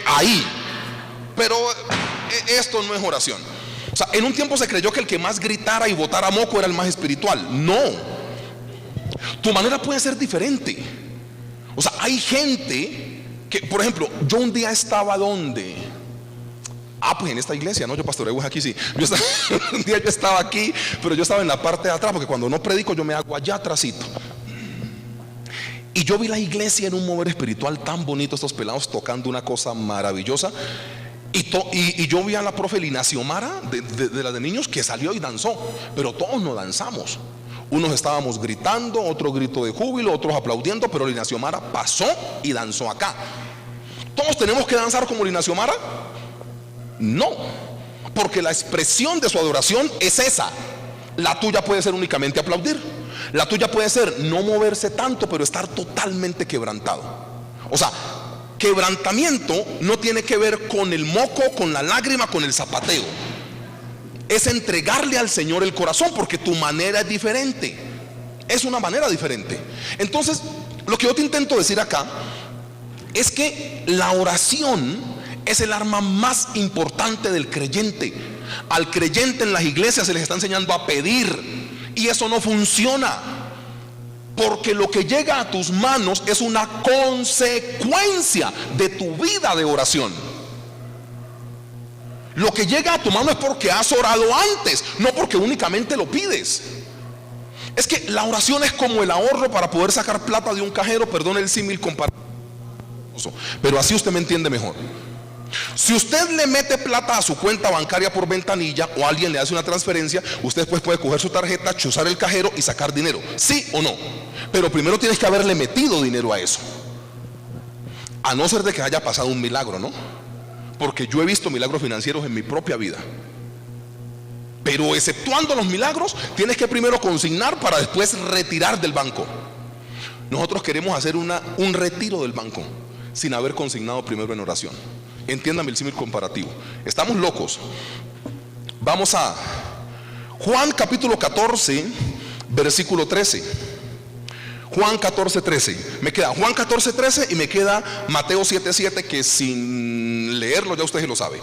ahí. Pero esto no es oración. O sea, en un tiempo se creyó que el que más gritara y botara moco era el más espiritual. No. Tu manera puede ser diferente. O sea, hay gente que, por ejemplo, yo un día estaba ¿dónde? Pues en esta iglesia, ¿no? Yo pastoreo aquí, sí. Un día yo estaba aquí, pero yo estaba en la parte de atrás, porque cuando no predico yo me hago allá atrásito. Y yo vi la iglesia en un mover espiritual tan bonito, estos pelados tocando una cosa maravillosa. Y yo vi a la profe Lina Xiomara de la de niños, que salió y danzó. Pero todos no danzamos. Unos estábamos gritando, otro grito de júbilo, otros aplaudiendo, pero Lina Xiomara pasó y danzó acá. ¿Todos tenemos que danzar como Lina Xiomara? No, porque la expresión de su adoración es esa. La tuya puede ser únicamente aplaudir. La tuya puede ser no moverse tanto, pero estar totalmente quebrantado. O sea, quebrantamiento no tiene que ver con el moco, con la lágrima, con el zapateo. Es entregarle al Señor el corazón, porque tu manera es diferente. Es una manera diferente. Entonces, lo que yo te intento decir acá es que la oración es el arma más importante del creyente. Al creyente en las iglesias se les está enseñando a pedir, y eso no funciona, porque lo que llega a tus manos es una consecuencia de tu vida de oración. Lo que llega a tu mano es porque has orado antes, no porque únicamente lo pides. Es que la oración es como el ahorro para poder sacar plata de un cajero. Perdón el símil comparado, pero así usted me entiende mejor. Si usted le mete plata a su cuenta bancaria por ventanilla, o alguien le hace una transferencia, usted después puede coger su tarjeta, chuzar el cajero y sacar dinero, ¿sí o no? Pero primero tienes que haberle metido dinero a eso, a no ser de que haya pasado un milagro, ¿no? Porque yo he visto milagros financieros en mi propia vida. Pero exceptuando los milagros, tienes que primero consignar para después retirar del banco. Nosotros queremos hacer un retiro del banco sin haber consignado primero en oración. Entiéndame el símil comparativo. Estamos locos. Vamos a Juan capítulo 14, versículo 13. Juan 14, 13. Me queda Juan 14, 13 y me queda Mateo 7, 7, que sin leerlo ya usted lo sabe.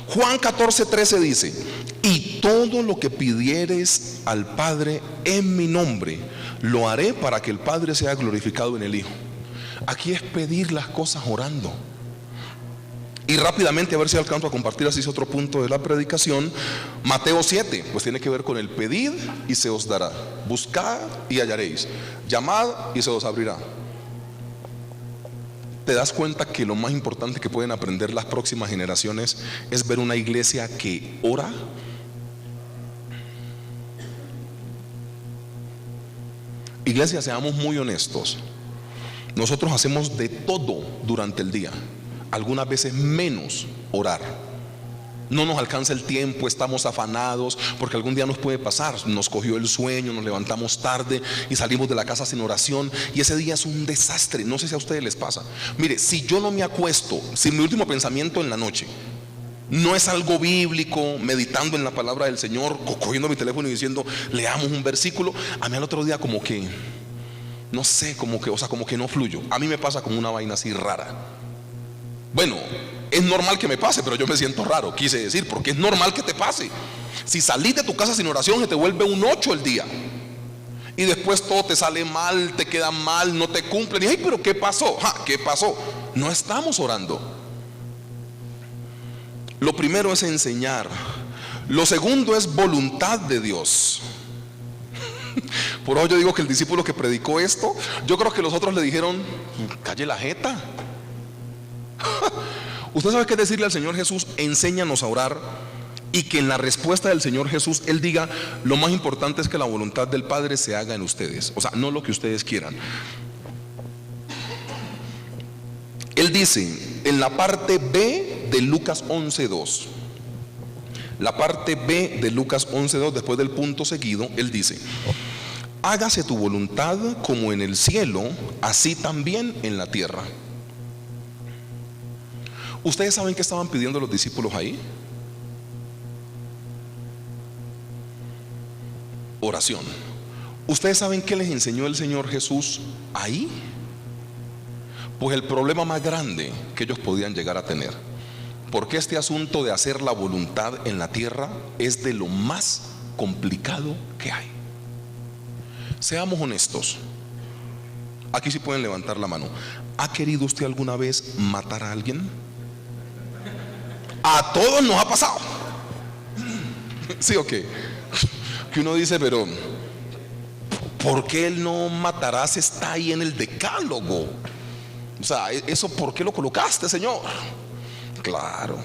Juan 14, 13 dice: y todo lo que pidieres al Padre en mi nombre, lo haré para que el Padre sea glorificado en el Hijo. Aquí es pedir las cosas orando. Y rápidamente, a ver si alcanzo a compartir así otro punto de la predicación. Mateo 7, pues tiene que ver con el pedid y se os dará, buscad y hallaréis, llamad y se os abrirá. ¿Te das cuenta que lo más importante que pueden aprender las próximas generaciones es ver una iglesia que ora? Iglesia, seamos muy honestos. Nosotros hacemos de todo durante el día, algunas veces menos orar. No nos alcanza el tiempo, estamos afanados, porque algún día nos puede pasar, nos cogió el sueño, nos levantamos tarde y salimos de la casa sin oración, y ese día es un desastre. No sé si a ustedes les pasa. Mire, si yo no me acuesto, si mi último pensamiento en la noche no es algo bíblico, meditando en la palabra del Señor, cogiendo mi teléfono y diciendo leamos un versículo, a mí al otro día como que, no sé, como que no fluyo. A mí me pasa como una vaina así rara. Bueno, es normal que me pase, pero yo me siento raro, quise decir, porque es normal que te pase. Si salís de tu casa sin oración, se te vuelve un 8 el día, y después todo te sale mal, te queda mal, no te cumplen. Y ay, pero ¿qué pasó? ¿Qué pasó? No estamos orando. Lo primero es enseñar. Lo segundo es voluntad de Dios. Por eso yo digo que el discípulo que predicó esto, yo creo que los otros le dijeron: calle la jeta. Usted sabe qué decirle al Señor Jesús: enséñanos a orar, y que en la respuesta del Señor Jesús Él diga: lo más importante es que la voluntad del Padre se haga en ustedes, o sea, no lo que ustedes quieran. Él dice en la parte B de Lucas 11:2, la parte B de Lucas 11:2, después del punto seguido, Él dice: hágase tu voluntad como en el cielo, así también en la tierra. ¿Ustedes saben qué estaban pidiendo los discípulos ahí? Oración. ¿Ustedes saben qué les enseñó el Señor Jesús ahí? Pues el problema más grande que ellos podían llegar a tener, porque este asunto de hacer la voluntad en la tierra es de lo más complicado que hay. Seamos honestos. Aquí sí pueden levantar la mano. ¿Ha querido usted alguna vez matar a alguien? A todos nos ha pasado. ¿Sí o qué? Que uno dice: pero ¿por qué él no matarás? Está ahí en el decálogo. O sea, eso, ¿por qué lo colocaste, Señor? Claro.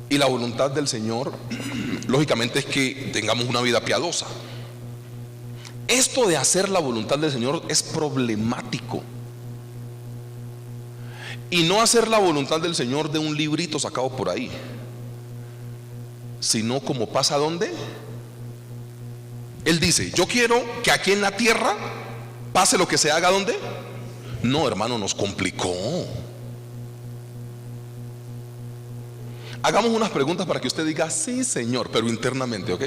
Y la voluntad del Señor, lógicamente, es que tengamos una vida piadosa. Esto de hacer la voluntad del Señor es problemático. Y no hacer la voluntad del Señor de un librito sacado por ahí, sino como pasa donde Él dice: yo quiero que aquí en la tierra pase lo que se haga donde. No, hermano, nos complicó. Hagamos unas preguntas para que usted diga: sí, Señor, pero internamente, ¿ok?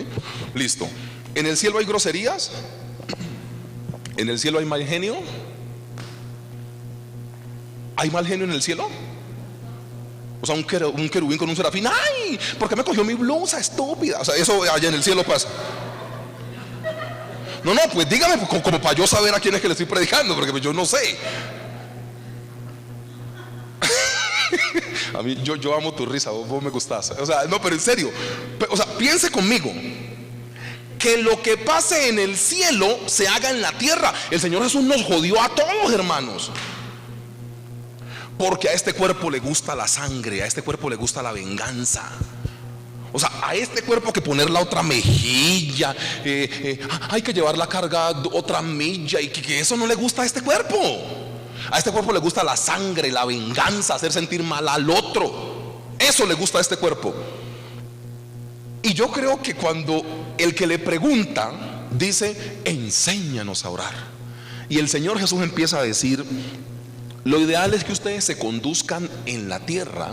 Listo. ¿En el cielo hay groserías? ¿En el cielo hay mal genio? ¿Hay mal genio en el cielo? O sea, un querubín con un serafín: ¡ay! ¿Por qué me cogió mi blusa, estúpida? O sea, eso allá en el cielo pasa. No, pues dígame, como para yo saber a quién es que le estoy predicando, porque pues yo no sé. A mí, yo amo tu risa, vos me gustás. O sea, no, pero en serio. O sea, piense conmigo. Que lo que pase en el cielo se haga en la tierra. El Señor Jesús nos jodió a todos, hermanos. Porque a este cuerpo le gusta la sangre, a este cuerpo le gusta la venganza. O sea, a este cuerpo que poner la otra mejilla, hay que llevar la carga otra milla, y que eso no le gusta a este cuerpo. A este cuerpo le gusta la sangre, la venganza, hacer sentir mal al otro. Eso le gusta a este cuerpo. Y yo creo que cuando el que le pregunta dice: enséñanos a orar, y el Señor Jesús empieza a decir: lo ideal es que ustedes se conduzcan en la tierra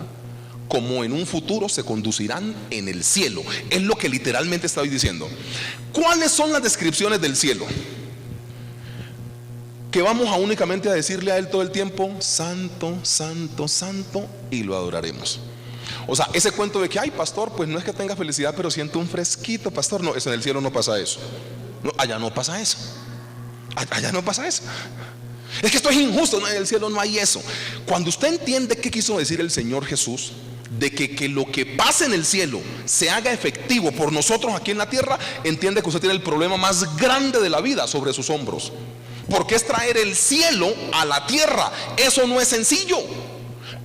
como en un futuro se conducirán en el cielo. Es lo que literalmente estoy diciendo. ¿Cuáles son las descripciones del cielo? Que vamos a únicamente a decirle a Él todo el tiempo: santo, santo, santo, y lo adoraremos. O sea, ese cuento de que: ay, pastor, pues no es que tenga felicidad, pero siento un fresquito, pastor. No, eso en el cielo no pasa eso. No, allá no pasa eso. Allá no pasa eso. Es que esto es injusto. No, en el cielo no hay eso. Cuando usted entiende qué quiso decir el Señor Jesús, de que lo que pase en el cielo se haga efectivo por nosotros aquí en la tierra, entiende que usted tiene el problema más grande de la vida sobre sus hombros. Porque es traer el cielo a la tierra. Eso no es sencillo.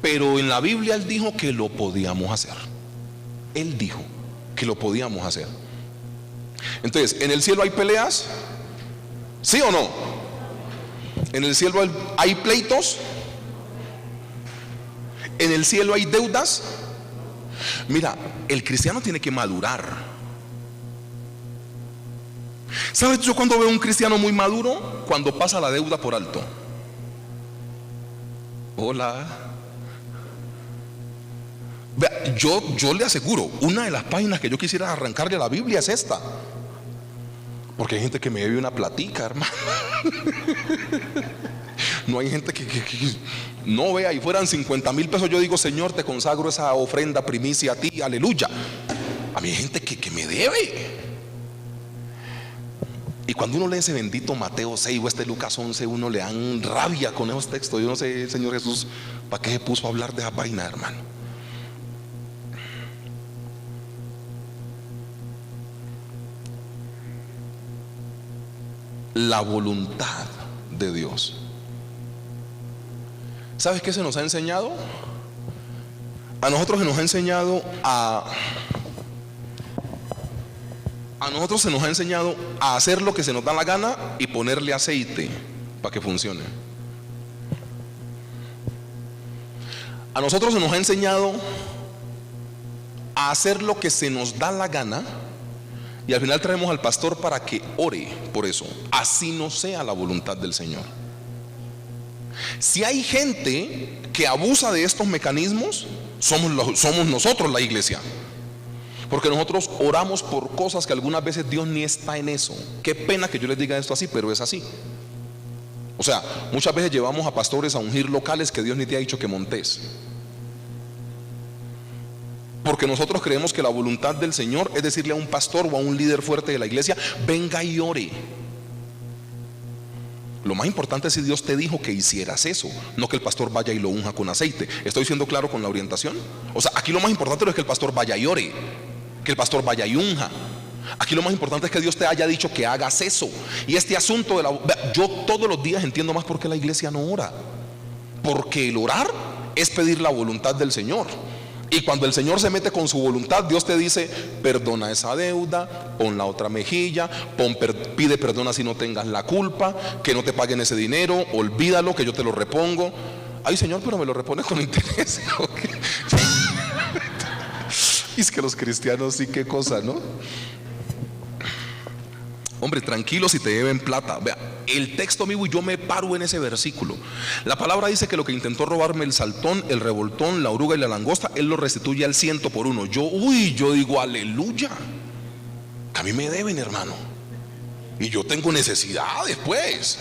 Pero en la Biblia Él dijo que lo podíamos hacer. Él dijo que lo podíamos hacer. Entonces, ¿en el cielo hay peleas? ¿Sí o no? ¿En el cielo hay pleitos? ¿En el cielo hay deudas? Mira, el cristiano tiene que madurar. ¿Sabes yo cuando veo un cristiano muy maduro? Cuando pasa la deuda por alto. Hola. Vea, yo le aseguro, una de las páginas que yo quisiera arrancarle a la Biblia es esta. Porque hay gente que me debe una platica, hermano. No hay gente que no vea, y fueran 50,000 pesos, yo digo: Señor, te consagro esa ofrenda primicia a ti, aleluya. A mí hay gente que me debe. Y cuando uno lee ese bendito Mateo 6 o este Lucas 11, uno le dan rabia con esos textos. Yo no sé, Señor Jesús, ¿para qué se puso a hablar de esa vaina, hermano? la voluntad de Dios. ¿Sabes qué se nos ha enseñado? A nosotros se nos ha enseñado a nosotros se nos ha enseñado a hacer lo que se nos da la gana y ponerle aceite para que funcione. A nosotros se nos ha enseñado a hacer lo que se nos da la gana y al final traemos al pastor para que ore por eso, así no sea la voluntad del Señor. Si hay gente que abusa de estos mecanismos, somos nosotros la iglesia. Porque nosotros oramos por cosas que algunas veces Dios ni está en eso. Qué pena que yo les diga esto así, pero es así. O sea, muchas veces llevamos a pastores a ungir locales que Dios ni te ha dicho que montes. Porque nosotros creemos que la voluntad del Señor es decirle a un pastor o a un líder fuerte de la iglesia: venga y ore. Lo más importante es si Dios te dijo que hicieras eso, no que el pastor vaya y lo unja con aceite. ¿Estoy siendo claro con la orientación? O sea, aquí lo más importante no es que el pastor vaya y ore, que el pastor vaya y unja. Aquí lo más importante es que Dios te haya dicho que hagas eso. Y este asunto de yo todos los días entiendo más por qué la iglesia no ora. Porque el orar es pedir la voluntad del Señor. Y cuando el Señor se mete con su voluntad, Dios te dice: perdona esa deuda, pon la otra mejilla, pide perdón si no tengas la culpa, que no te paguen ese dinero, olvídalo, que yo te lo repongo. Ay, Señor, pero me lo repones con interés. Y es que los cristianos sí, qué cosa, ¿no? Hombre, tranquilo si te deben plata. Vea, el texto amigo, y yo me paro en ese versículo. La palabra dice que lo que intentó robarme el saltón, el revoltón, la oruga y la langosta, Él lo restituye al 100 por uno. Yo digo aleluya, que a mí me deben, hermano, y yo tengo necesidades, pues.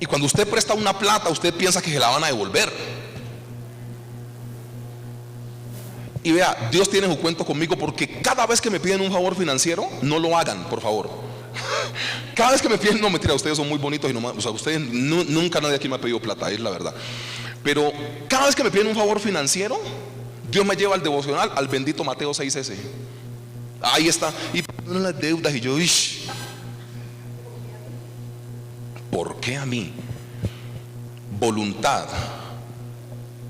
Y cuando usted presta una plata, usted piensa que se la van a devolver. Y vea, Dios tiene su cuento conmigo, porque cada vez que me piden un favor financiero, no lo hagan, por favor. Cada vez que me piden, no, mentira, ustedes son muy bonitos y no, o sea, ustedes nunca nadie aquí me ha pedido plata, es la verdad. Pero cada vez que me piden un favor financiero, Dios me lleva al devocional, al bendito Mateo 6:s. Ahí está, y perdonan las deudas, y yo, ¿por qué a mí? Voluntad.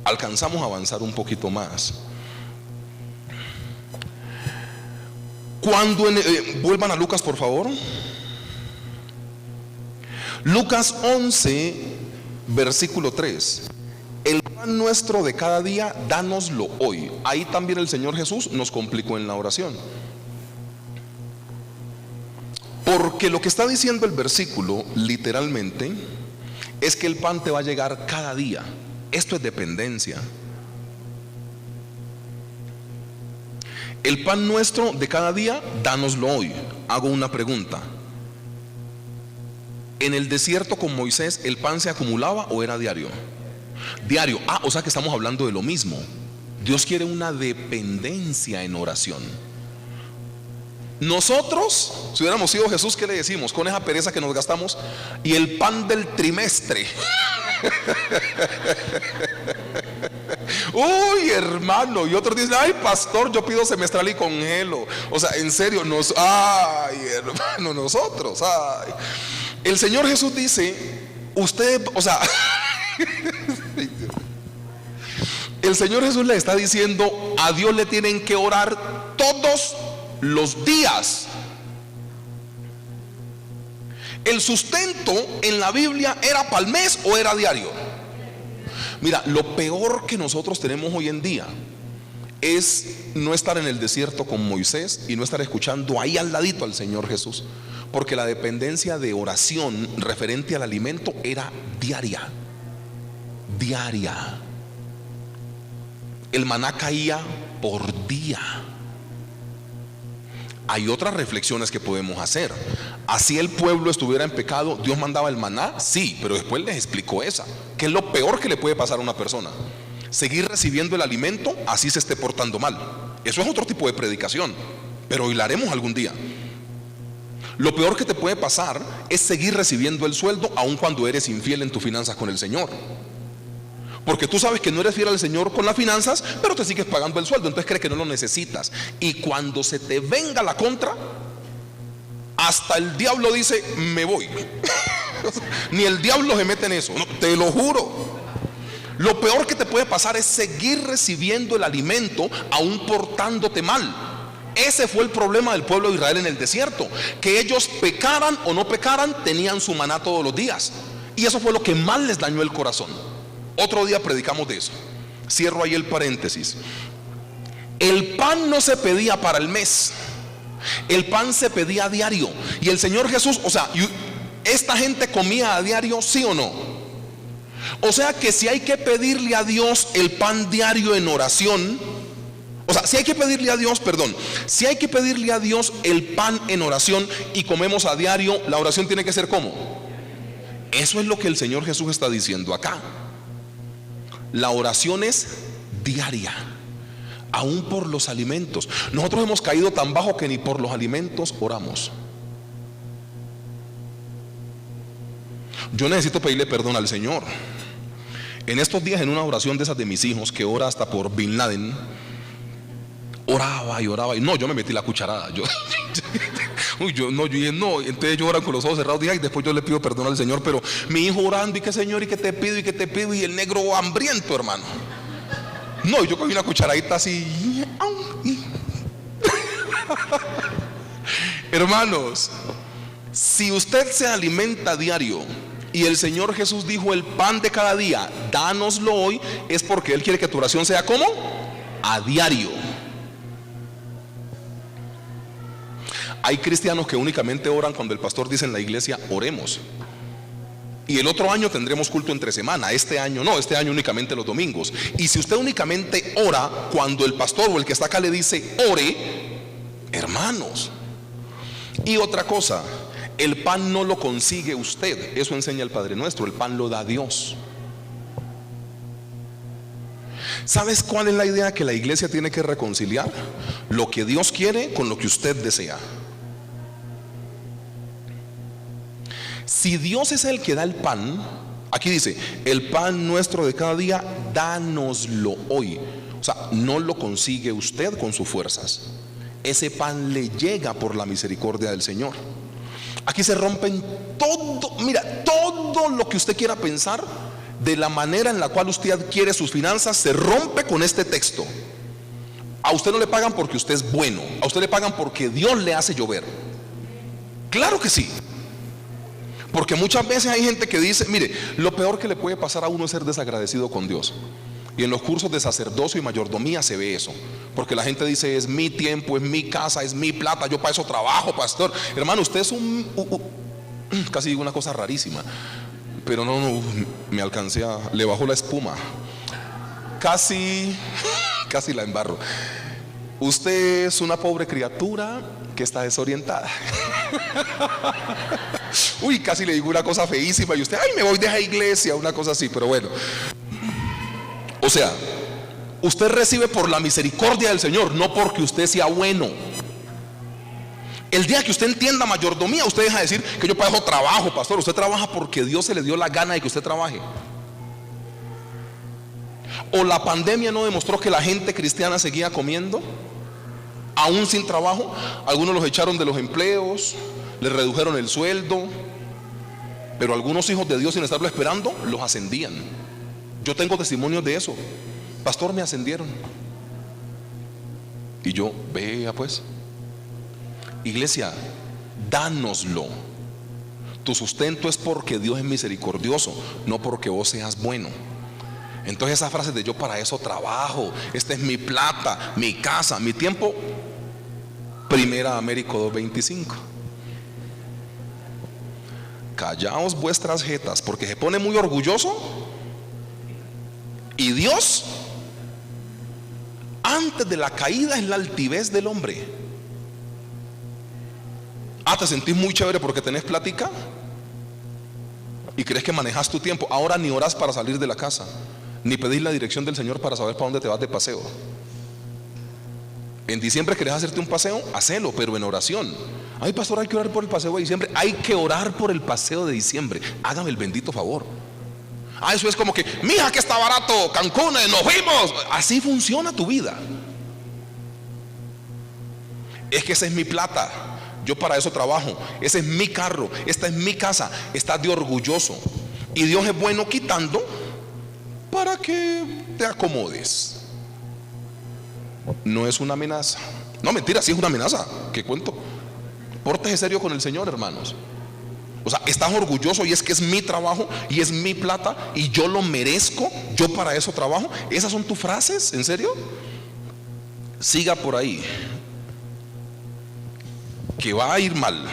Alcanzamos a avanzar un poquito más. Cuando vuelvan a Lucas, por favor. Lucas 11, versículo 3. El pan nuestro de cada día, dánoslo hoy. Ahí también el Señor Jesús nos complicó en la oración. Porque lo que está diciendo el versículo, literalmente, es que el pan te va a llegar cada día. Esto es dependencia. El pan nuestro de cada día, dánoslo hoy. Hago una pregunta. ¿En el desierto con Moisés el pan se acumulaba o era diario? Diario. O sea que estamos hablando de lo mismo. Dios quiere una dependencia en oración. Nosotros, si hubiéramos sido Jesús, ¿qué le decimos? Con esa pereza que nos gastamos. Y el pan del trimestre. Uy, hermano. Y otros dicen: ay, pastor, yo pido semestral y congelo. O sea, en serio, ay, hermano, nosotros, ay. El Señor Jesús dice: usted, o sea, el Señor Jesús le está diciendo: a Dios le tienen que orar todos los días. ¿El sustento en la Biblia era para el mes o era diario? Mira, lo peor que nosotros tenemos hoy en día es no estar en el desierto con Moisés y no estar escuchando ahí al ladito al Señor Jesús. Porque la dependencia de oración referente al alimento era diaria. Diaria. El maná caía por día. Hay otras reflexiones que podemos hacer. Así el pueblo estuviera en pecado, Dios mandaba el maná, sí, pero después les explicó esa, que es lo peor que le puede pasar a una persona: seguir recibiendo el alimento así se esté portando mal. Eso es otro tipo de predicación, pero hoy la haremos algún día. Lo peor que te puede pasar es seguir recibiendo el sueldo aun cuando eres infiel en tus finanzas con el Señor. Porque tú sabes que no eres fiel al Señor con las finanzas, pero te sigues pagando el sueldo, entonces crees que no lo necesitas. Y cuando se te venga la contra, hasta el diablo dice, me voy. Ni el diablo se mete en eso, no, te lo juro. Lo peor que te puede pasar es seguir recibiendo el alimento aún portándote mal. Ese fue el problema del pueblo de Israel en el desierto, que ellos pecaran o no pecaran, tenían su maná todos los días, y eso fue lo que más les dañó el corazón. Otro día predicamos de eso. Cierro ahí el paréntesis. El pan no se pedía para el mes, el pan se pedía a diario. Y el Señor Jesús, o sea, esta gente comía a diario, ¿sí o no? O sea que si hay que pedirle a Dios el pan diario en oración, o sea, si hay que pedirle a Dios, perdón, si hay que pedirle a Dios el pan en oración y comemos a diario, la oración tiene que ser ¿cómo? Eso es lo que el Señor Jesús está diciendo acá. La oración es diaria, aún por los alimentos. Nosotros hemos caído tan bajo que ni por los alimentos oramos. Yo necesito pedirle perdón al Señor. En estos días, en una oración de esas de mis hijos, que ora hasta por Bin Laden, oraba y no, yo me metí la cucharada. Yo dije no, entonces yo oran con los ojos cerrados, y después yo le pido perdón al Señor. Pero mi hijo orando, y que Señor, y que te pido, y que te pido, y el negro hambriento, hermano. No, yo cogí una cucharadita así. Hermanos, si usted se alimenta diario y el Señor Jesús dijo el pan de cada día, dánoslo hoy, es porque Él quiere que tu oración sea ¿cómo? A diario. Hay cristianos que únicamente oran cuando el pastor dice en la iglesia, oremos. Y el otro año tendremos culto entre semana. Este año no, este año únicamente los domingos. Y si usted únicamente ora cuando el pastor o el que está acá le dice ore, hermanos. Y otra cosa, el pan no lo consigue usted. Eso enseña el Padre Nuestro. El pan lo da Dios. ¿Sabes cuál es la idea que la iglesia tiene que reconciliar? Lo que Dios quiere con lo que usted desea. Si Dios es el que da el pan, aquí dice, el pan nuestro de cada día, dánoslo hoy. O sea, no lo consigue usted con sus fuerzas. Ese pan le llega por la misericordia del Señor. Aquí se rompen todo, mira, todo lo que usted quiera pensar de la manera en la cual usted adquiere sus finanzas, se rompe con este texto. A usted no le pagan porque usted es bueno, a usted le pagan porque Dios le hace llover. Claro que sí. Porque muchas veces hay gente que dice, mire, lo peor que le puede pasar a uno es ser desagradecido con Dios. Y en los cursos de sacerdocio y mayordomía se ve eso. Porque la gente dice, es mi tiempo, es mi casa, es mi plata, yo para eso trabajo, pastor. Hermano, usted es casi digo una cosa rarísima, pero no, me alcancé le bajó la espuma. Casi la embarro. Usted es una pobre criatura que está desorientada. Uy, casi le digo una cosa feísima y usted, ay, me voy de esa iglesia, una cosa así, pero bueno. O sea, usted recibe por la misericordia del Señor, no porque usted sea bueno. El día que usted entienda mayordomía, usted deja de decir que yo para eso trabajo, pastor. Usted trabaja porque Dios se le dio la gana de que usted trabaje. ¿O la pandemia no demostró que la gente cristiana seguía comiendo aún sin trabajo? Algunos los echaron de los empleos, les redujeron el sueldo, pero algunos hijos de Dios, sin estarlo esperando, los ascendían. Yo tengo testimonios de eso. Pastor, me ascendieron. Y yo, vea pues. Iglesia, dánoslo. Tu sustento es porque Dios es misericordioso, no porque vos seas bueno. Entonces esa frase de yo para eso trabajo, esta es mi plata, mi casa, mi tiempo. Primera Américo 2:25. Callaos vuestras jetas, porque se pone muy orgulloso. Y Dios, antes de la caída, es la altivez del hombre. Te sentís muy chévere porque tenés plática y crees que manejas tu tiempo. Ahora ni orás para salir de la casa, ni pedís la dirección del Señor para saber para dónde te vas de paseo. En diciembre querés hacerte un paseo, hacelo, pero en oración. Ay, pastor, hay que orar por el paseo de diciembre. Hay que orar por el paseo de diciembre. Hágame el bendito favor. Eso es como que, mija, que está barato Cancún, nos fuimos. Así funciona tu vida. Es que esa es mi plata. yo para eso trabajo, ese es mi carro, esta es mi casa. Estás de orgulloso. Y Dios es bueno quitando para que te acomodes. No es una amenaza. No, mentira, sí es una amenaza. ¿Qué cuento? Pórtese serio con el Señor, hermanos. O sea, estás orgulloso y es que es mi trabajo y es mi plata y yo lo merezco, yo para eso trabajo. ¿Esas son tus frases? ¿En serio? Siga por ahí, que va a ir mal.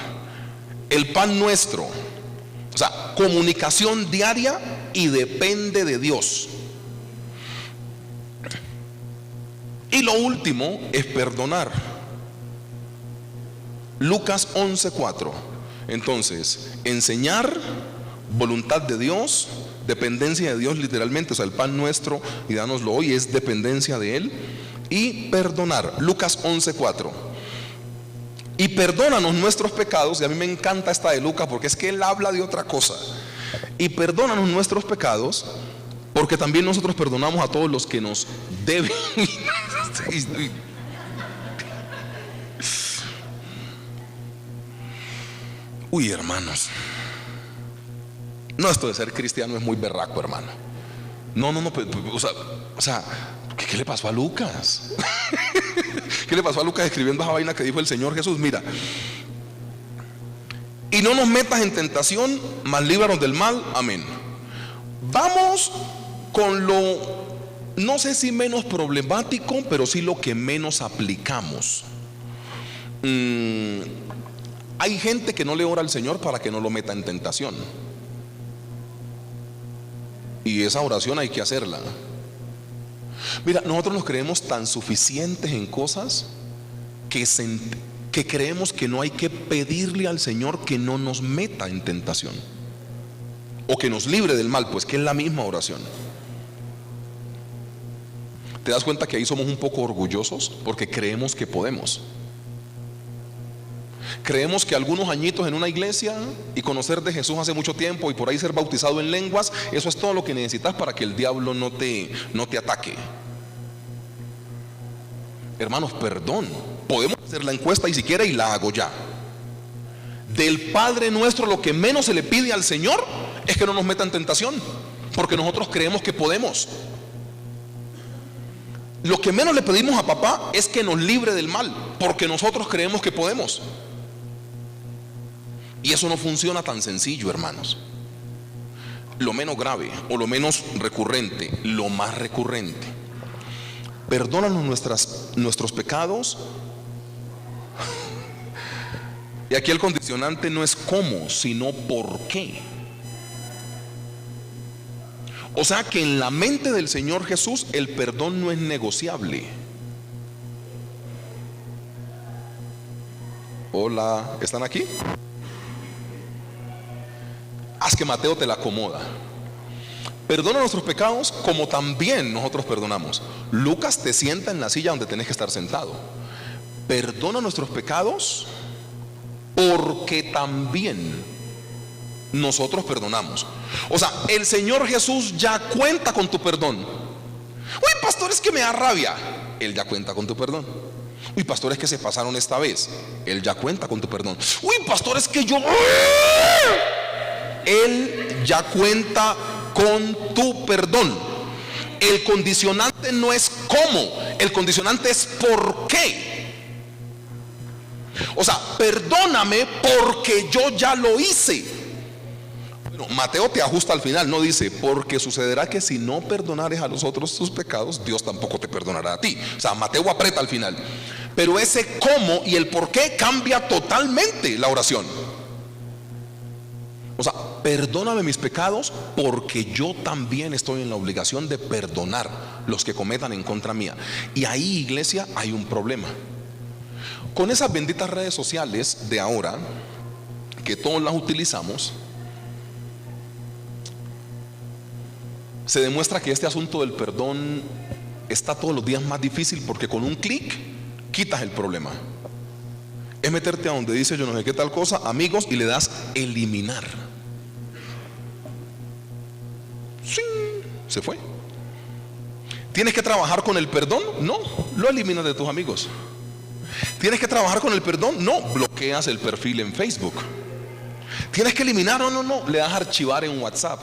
El pan nuestro, o sea, comunicación diaria y depende de Dios. Y lo último es perdonar. Lucas 11:4. Entonces, enseñar, voluntad de Dios, dependencia de Dios literalmente, o sea, el pan nuestro y dánoslo hoy es dependencia de Él. Y perdonar, Lucas 11:4. Y perdónanos nuestros pecados. Y a mí me encanta esta de Lucas porque es que él habla de otra cosa. Y perdónanos nuestros pecados, porque también nosotros perdonamos a todos los que nos deben. Uy, hermanos, no, esto de ser cristiano es muy berraco, hermano. No, o sea, ¿qué le pasó a Lucas? ¿Qué le pasó a Lucas escribiendo esa vaina que dijo el Señor Jesús? Mira, y no nos metas en tentación, mas líbranos del mal, amén. Vamos con lo, no sé si menos problemático, pero sí lo que menos aplicamos. Hay gente que no le ora al Señor para que no lo meta en tentación. Y esa oración hay que hacerla. Mira, nosotros nos creemos tan suficientes en cosas que creemos que no hay que pedirle al Señor que no nos meta en tentación o que nos libre del mal, pues que es la misma oración. ¿Te das cuenta que ahí somos un poco orgullosos? Porque creemos que podemos. Creemos que algunos añitos en una iglesia y conocer de Jesús hace mucho tiempo y por ahí ser bautizado en lenguas, eso es todo lo que necesitas para que el diablo no te ataque. Hermanos, perdón. Podemos hacer la encuesta y si quiere y la hago ya. Del Padre nuestro lo que menos se le pide al Señor es que no nos meta en tentación, porque nosotros creemos que podemos. Lo que menos le pedimos a papá es que nos libre del mal, porque nosotros creemos que podemos. Y eso no funciona tan sencillo, hermanos. Lo menos grave o lo menos recurrente, lo más recurrente. Perdónanos nuestros pecados. Y aquí el condicionante no es cómo, sino por qué. O sea que en la mente del Señor Jesús el perdón no es negociable. Hola, ¿están aquí? Haz que Mateo te la acomoda. Perdona nuestros pecados como también nosotros perdonamos. Lucas te sienta en la silla donde tenés que estar sentado. Perdona nuestros pecados porque también nosotros perdonamos. O sea, el Señor Jesús ya cuenta con tu perdón. Uy, pastor, es que me da rabia. Él ya cuenta con tu perdón. Uy, pastor, es que se pasaron esta vez. Él ya cuenta con tu perdón. Uy, pastor, es que yo... Él ya cuenta con tu perdón. El condicionante no es cómo, el condicionante es por qué. O sea, perdóname porque yo ya lo hice. Bueno, Mateo te ajusta al final, no dice, porque sucederá que si no perdonares a los otros tus pecados, Dios tampoco te perdonará a ti. O sea, Mateo aprieta al final. Pero ese cómo y el por qué cambia totalmente la oración. O sea, perdóname mis pecados porque yo también estoy en la obligación de perdonar los que cometan en contra mía. Y ahí, iglesia, hay un problema. Con esas benditas redes sociales de ahora, que todos las utilizamos, se demuestra que este asunto del perdón está todos los días más difícil, porque con un clic quitas el problema. Es meterte a donde dice yo no sé qué tal cosa, amigos, y le das eliminar. ¡Sí! Se fue. ¿Tienes que trabajar con el perdón? No, lo eliminas de tus amigos. ¿Tienes que trabajar con el perdón? No, bloqueas el perfil en Facebook. ¿Tienes que eliminar? No, le das a archivar en WhatsApp.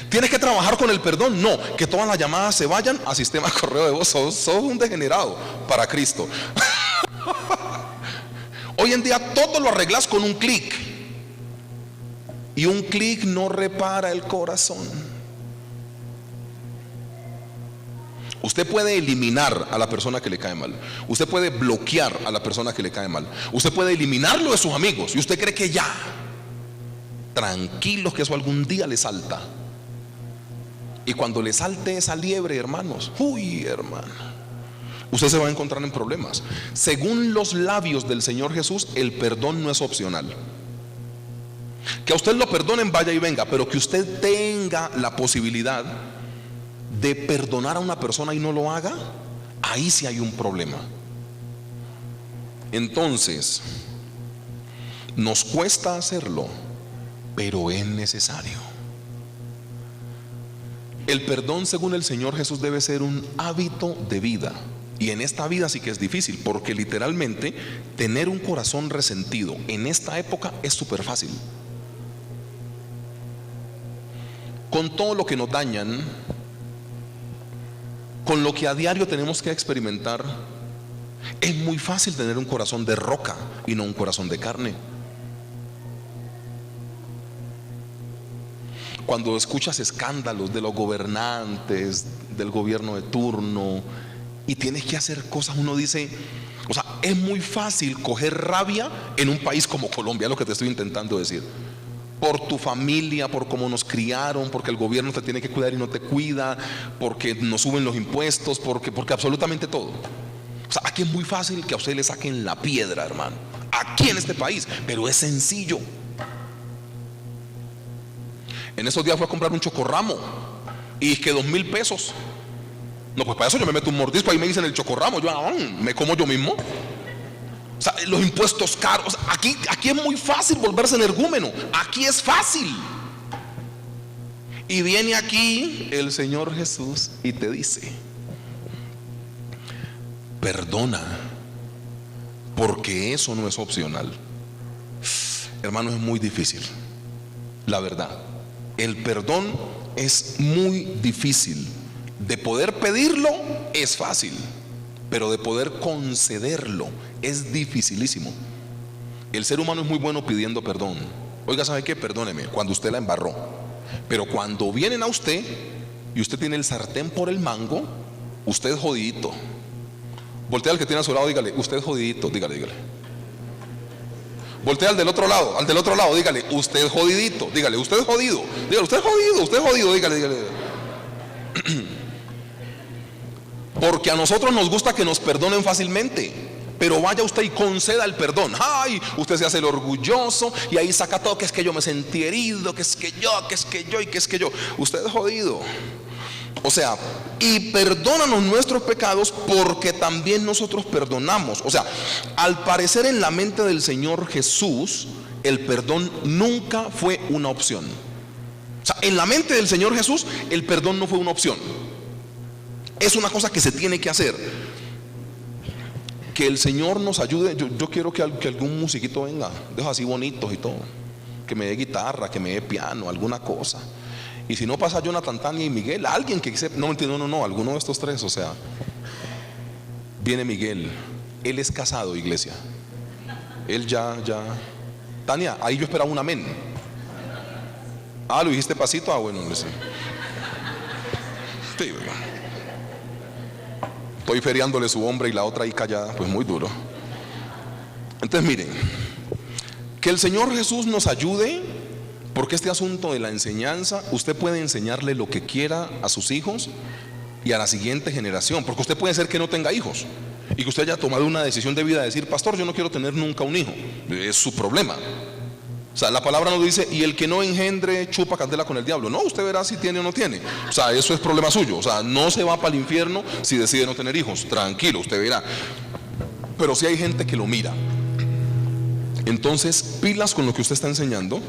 ¿Tienes que trabajar con el perdón? No, que todas las llamadas se vayan a sistema correo de voz. Sos un degenerado para Cristo. Hoy en día todo lo arreglas con un clic. Y un clic no repara el corazón. Usted puede eliminar a la persona que le cae mal. Usted puede bloquear a la persona que le cae mal. Usted puede eliminarlo de sus amigos. Y usted cree que ya. Tranquilos que eso algún día le salta. Y cuando le salte esa liebre, hermanos, uy, hermano, usted se va a encontrar en problemas. Según los labios del Señor Jesús, el perdón no es opcional. Que a usted lo perdonen, vaya y venga, pero que usted tenga la posibilidad de perdonar a una persona y no lo haga, ahí sí hay un problema. Entonces, nos cuesta hacerlo, pero es necesario. El perdón, según el Señor Jesús, debe ser un hábito de vida. Y en esta vida sí que es difícil, porque literalmente tener un corazón resentido en esta época es súper fácil. Con todo lo que nos dañan, con lo que a diario tenemos que experimentar, es muy fácil tener un corazón de roca y no un corazón de carne. Cuando escuchas escándalos de los gobernantes, del gobierno de turno, y tienes que hacer cosas, uno dice, o sea, es muy fácil coger rabia en un país como Colombia, es lo que te estoy intentando decir. Por tu familia, por cómo nos criaron, porque el gobierno te tiene que cuidar y no te cuida, porque nos suben los impuestos, porque absolutamente todo. O sea, aquí es muy fácil que a usted le saquen la piedra, hermano, aquí en este país, pero es sencillo. En esos días fui a comprar un chocorramo y es que 2,000 pesos. No, pues para eso yo me meto un mordisco, ahí me dicen el chocorramo, yo me como yo mismo. O sea, los impuestos caros, aquí es muy fácil volverse energúmeno, aquí es fácil. Y viene aquí el Señor Jesús y te dice, perdona, porque eso no es opcional. Hermano, es muy difícil, la verdad. El perdón es muy difícil. De poder pedirlo es fácil, pero de poder concederlo es dificilísimo. El ser humano es muy bueno pidiendo perdón. Oiga, ¿sabe qué? Perdóneme cuando usted la embarró. Pero cuando vienen a usted y usted tiene el sartén por el mango, usted es jodidito. Voltea al que tiene a su lado, dígale, usted es jodidito, dígale. Voltea al del otro lado, dígale, usted es jodidito, dígale, usted es jodido, dígale, usted es jodido, dígale. Porque a nosotros nos gusta que nos perdonen fácilmente, pero vaya usted y conceda el perdón. Ay, usted se hace el orgulloso y ahí saca todo, que es que yo me sentí herido, que es que yo. Usted es jodido. O sea, y perdónanos nuestros pecados porque también nosotros perdonamos. O sea, al parecer en la mente del Señor Jesús, el perdón nunca fue una opción. O sea, en la mente del Señor Jesús, el perdón no fue una opción. Es una cosa que se tiene que hacer. Que el Señor nos ayude. Yo quiero que algún musiquito venga, de esos así bonitos y todo, que me dé guitarra, que me dé piano, alguna cosa. Y si no pasa Jonathan, Tania y Miguel, alguien que sepa, no, alguno de estos tres. O sea, viene Miguel, él es casado, iglesia. Él ya. Tania, ahí yo esperaba un amén. Lo dijiste pasito, bueno, sí. Sí, estoy feriándole su hombre y la otra ahí callada, pues muy duro. Entonces miren, que el Señor Jesús nos ayude, porque este asunto de la enseñanza, usted puede enseñarle lo que quiera a sus hijos y a la siguiente generación, porque usted puede ser que no tenga hijos y que usted haya tomado una decisión de vida de decir, pastor, yo no quiero tener nunca un hijo. Es su problema. O sea, la palabra nos dice, y el que no engendre chupa candela con el diablo. No, usted verá si tiene o no tiene. O sea, eso es problema suyo. O sea, no se va para el infierno si decide no tener hijos. Tranquilo, usted verá. Pero si hay gente que lo mira. Entonces, pilas con lo que usted está enseñando.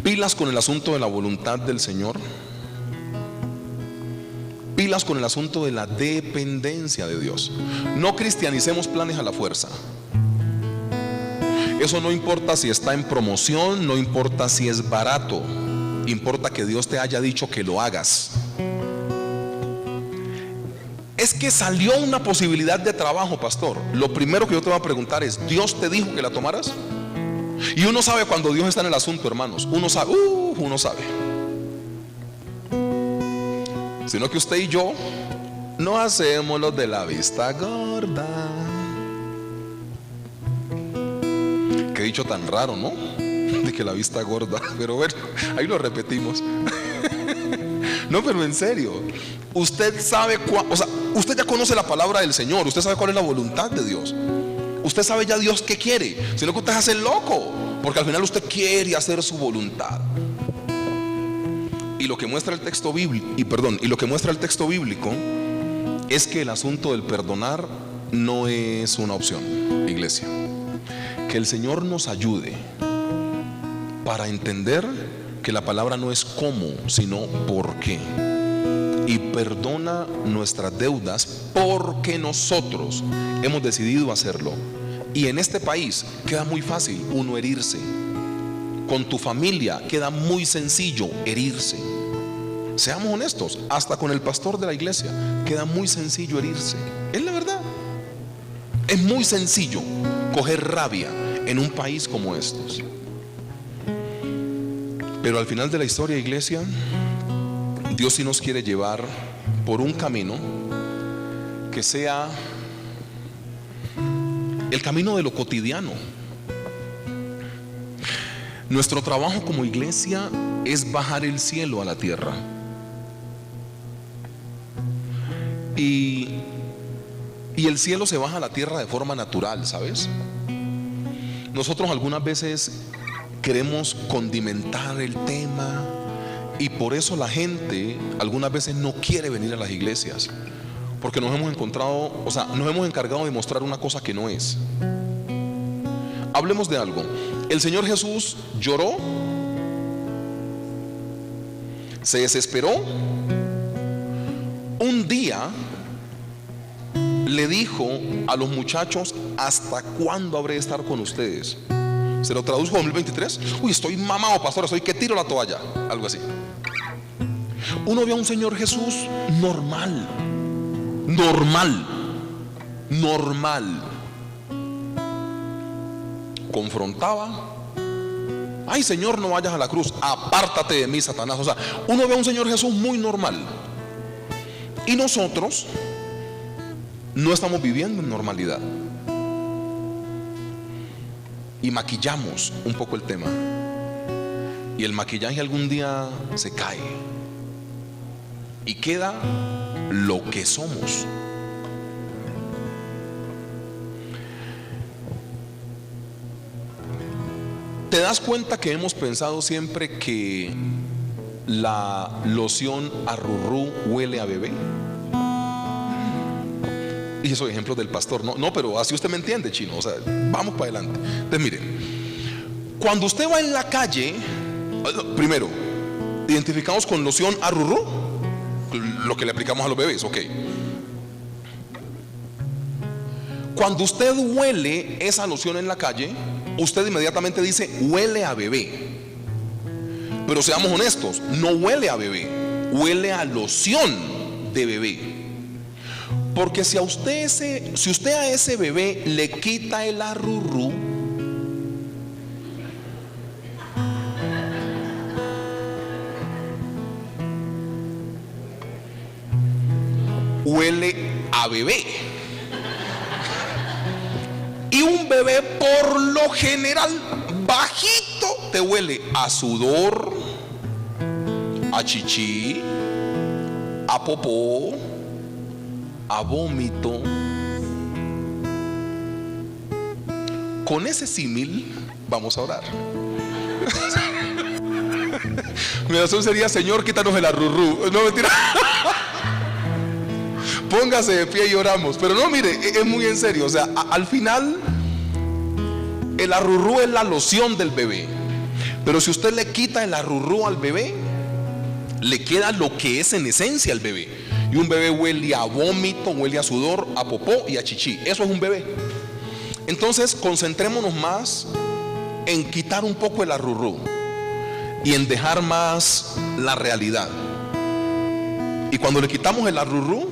Pilas con el asunto de la voluntad del Señor. Pilas con el asunto de la dependencia de Dios. No cristianicemos planes a la fuerza. Eso no importa si está en promoción, no importa si es barato, importa que Dios te haya dicho que lo hagas. Es que salió una posibilidad de trabajo, pastor. Lo primero que yo te voy a preguntar es: ¿Dios te dijo que la tomaras? Y uno sabe cuando Dios está en el asunto, hermanos. Uno sabe, uno sabe. Sino que usted y yo no hacemos lo de la vista gorda. Qué dicho tan raro, ¿no? De que la vista gorda. Pero bueno, ahí lo repetimos. No, pero en serio, usted sabe o sea, usted ya conoce la palabra del Señor. Usted sabe cuál es la voluntad de Dios. Usted sabe ya Dios qué quiere. Sino que usted se hace loco, porque al final usted quiere hacer su voluntad. Y lo que muestra el texto bíblico, es que el asunto del perdonar no es una opción, iglesia. Que el Señor nos ayude para entender que la palabra no es cómo, sino por qué. Y perdona nuestras deudas porque nosotros hemos decidido hacerlo. Y en este país queda muy fácil uno herirse. Con tu familia queda muy sencillo herirse. Seamos honestos, hasta con el pastor de la iglesia queda muy sencillo herirse. Es la verdad. Es muy sencillo coger rabia en un país como estos. Pero al final de la historia, iglesia, Dios sí nos quiere llevar por un camino que sea el camino de lo cotidiano. Nuestro trabajo como iglesia es bajar el cielo a la tierra. Y el cielo se baja a la tierra de forma natural, ¿sabes? Nosotros algunas veces queremos condimentar el tema, y por eso la gente algunas veces no quiere venir a las iglesias, porque nos hemos encargado de mostrar una cosa que no es. Hablemos de algo. El Señor Jesús lloró, se desesperó. Un día le dijo a los muchachos: ¿hasta cuándo habré de estar con ustedes? Se lo traduzco a 2023. Uy, estoy mamado, pastor, estoy que tiro la toalla. Algo así. Uno ve a un Señor Jesús normal. Confrontaba: ay, Señor, no vayas a la cruz, apártate de mí, Satanás. O sea, uno ve a un Señor Jesús muy normal. Y nosotros no estamos viviendo en normalidad. Y maquillamos un poco el tema. Y el maquillaje algún día se cae y queda lo que somos. ¿Te das cuenta que hemos pensado siempre que la loción Arrurú huele a bebé? Y esos ejemplos del pastor, no, pero así usted me entiende, chino. O sea, vamos para adelante. Entonces, mire, cuando usted va en la calle, primero, identificamos con loción Arrurú, lo que le aplicamos a los bebés, ok. Cuando usted huele esa loción en la calle, usted inmediatamente dice: huele a bebé. Pero seamos honestos, no huele a bebé, huele a loción de bebé. Porque si usted a ese bebé le quita el arrurú, huele a bebé. Y un bebé por lo general bajito te huele a sudor, a chichi, a popó, a vómito. Con ese símil vamos a orar. Mi oración sería: Señor, quítanos el arrurú. No, mentira. Póngase de pie y oramos. Pero no, mire, es muy en serio. O sea, al final el arrurú es la loción del bebé. Pero si usted le quita el arrurú al bebé, le queda lo que es en esencia el bebé. Y un bebé huele a vómito, huele a sudor, a popó y a chichi. Eso es un bebé. Entonces concentrémonos más en quitar un poco el arrurú y en dejar más la realidad. Y cuando le quitamos el arrurú,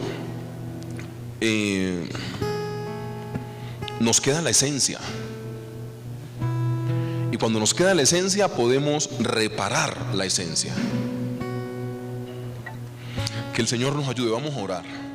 nos queda la esencia. Y cuando nos queda la esencia, podemos reparar la esencia. Que el Señor nos ayude. Vamos a orar.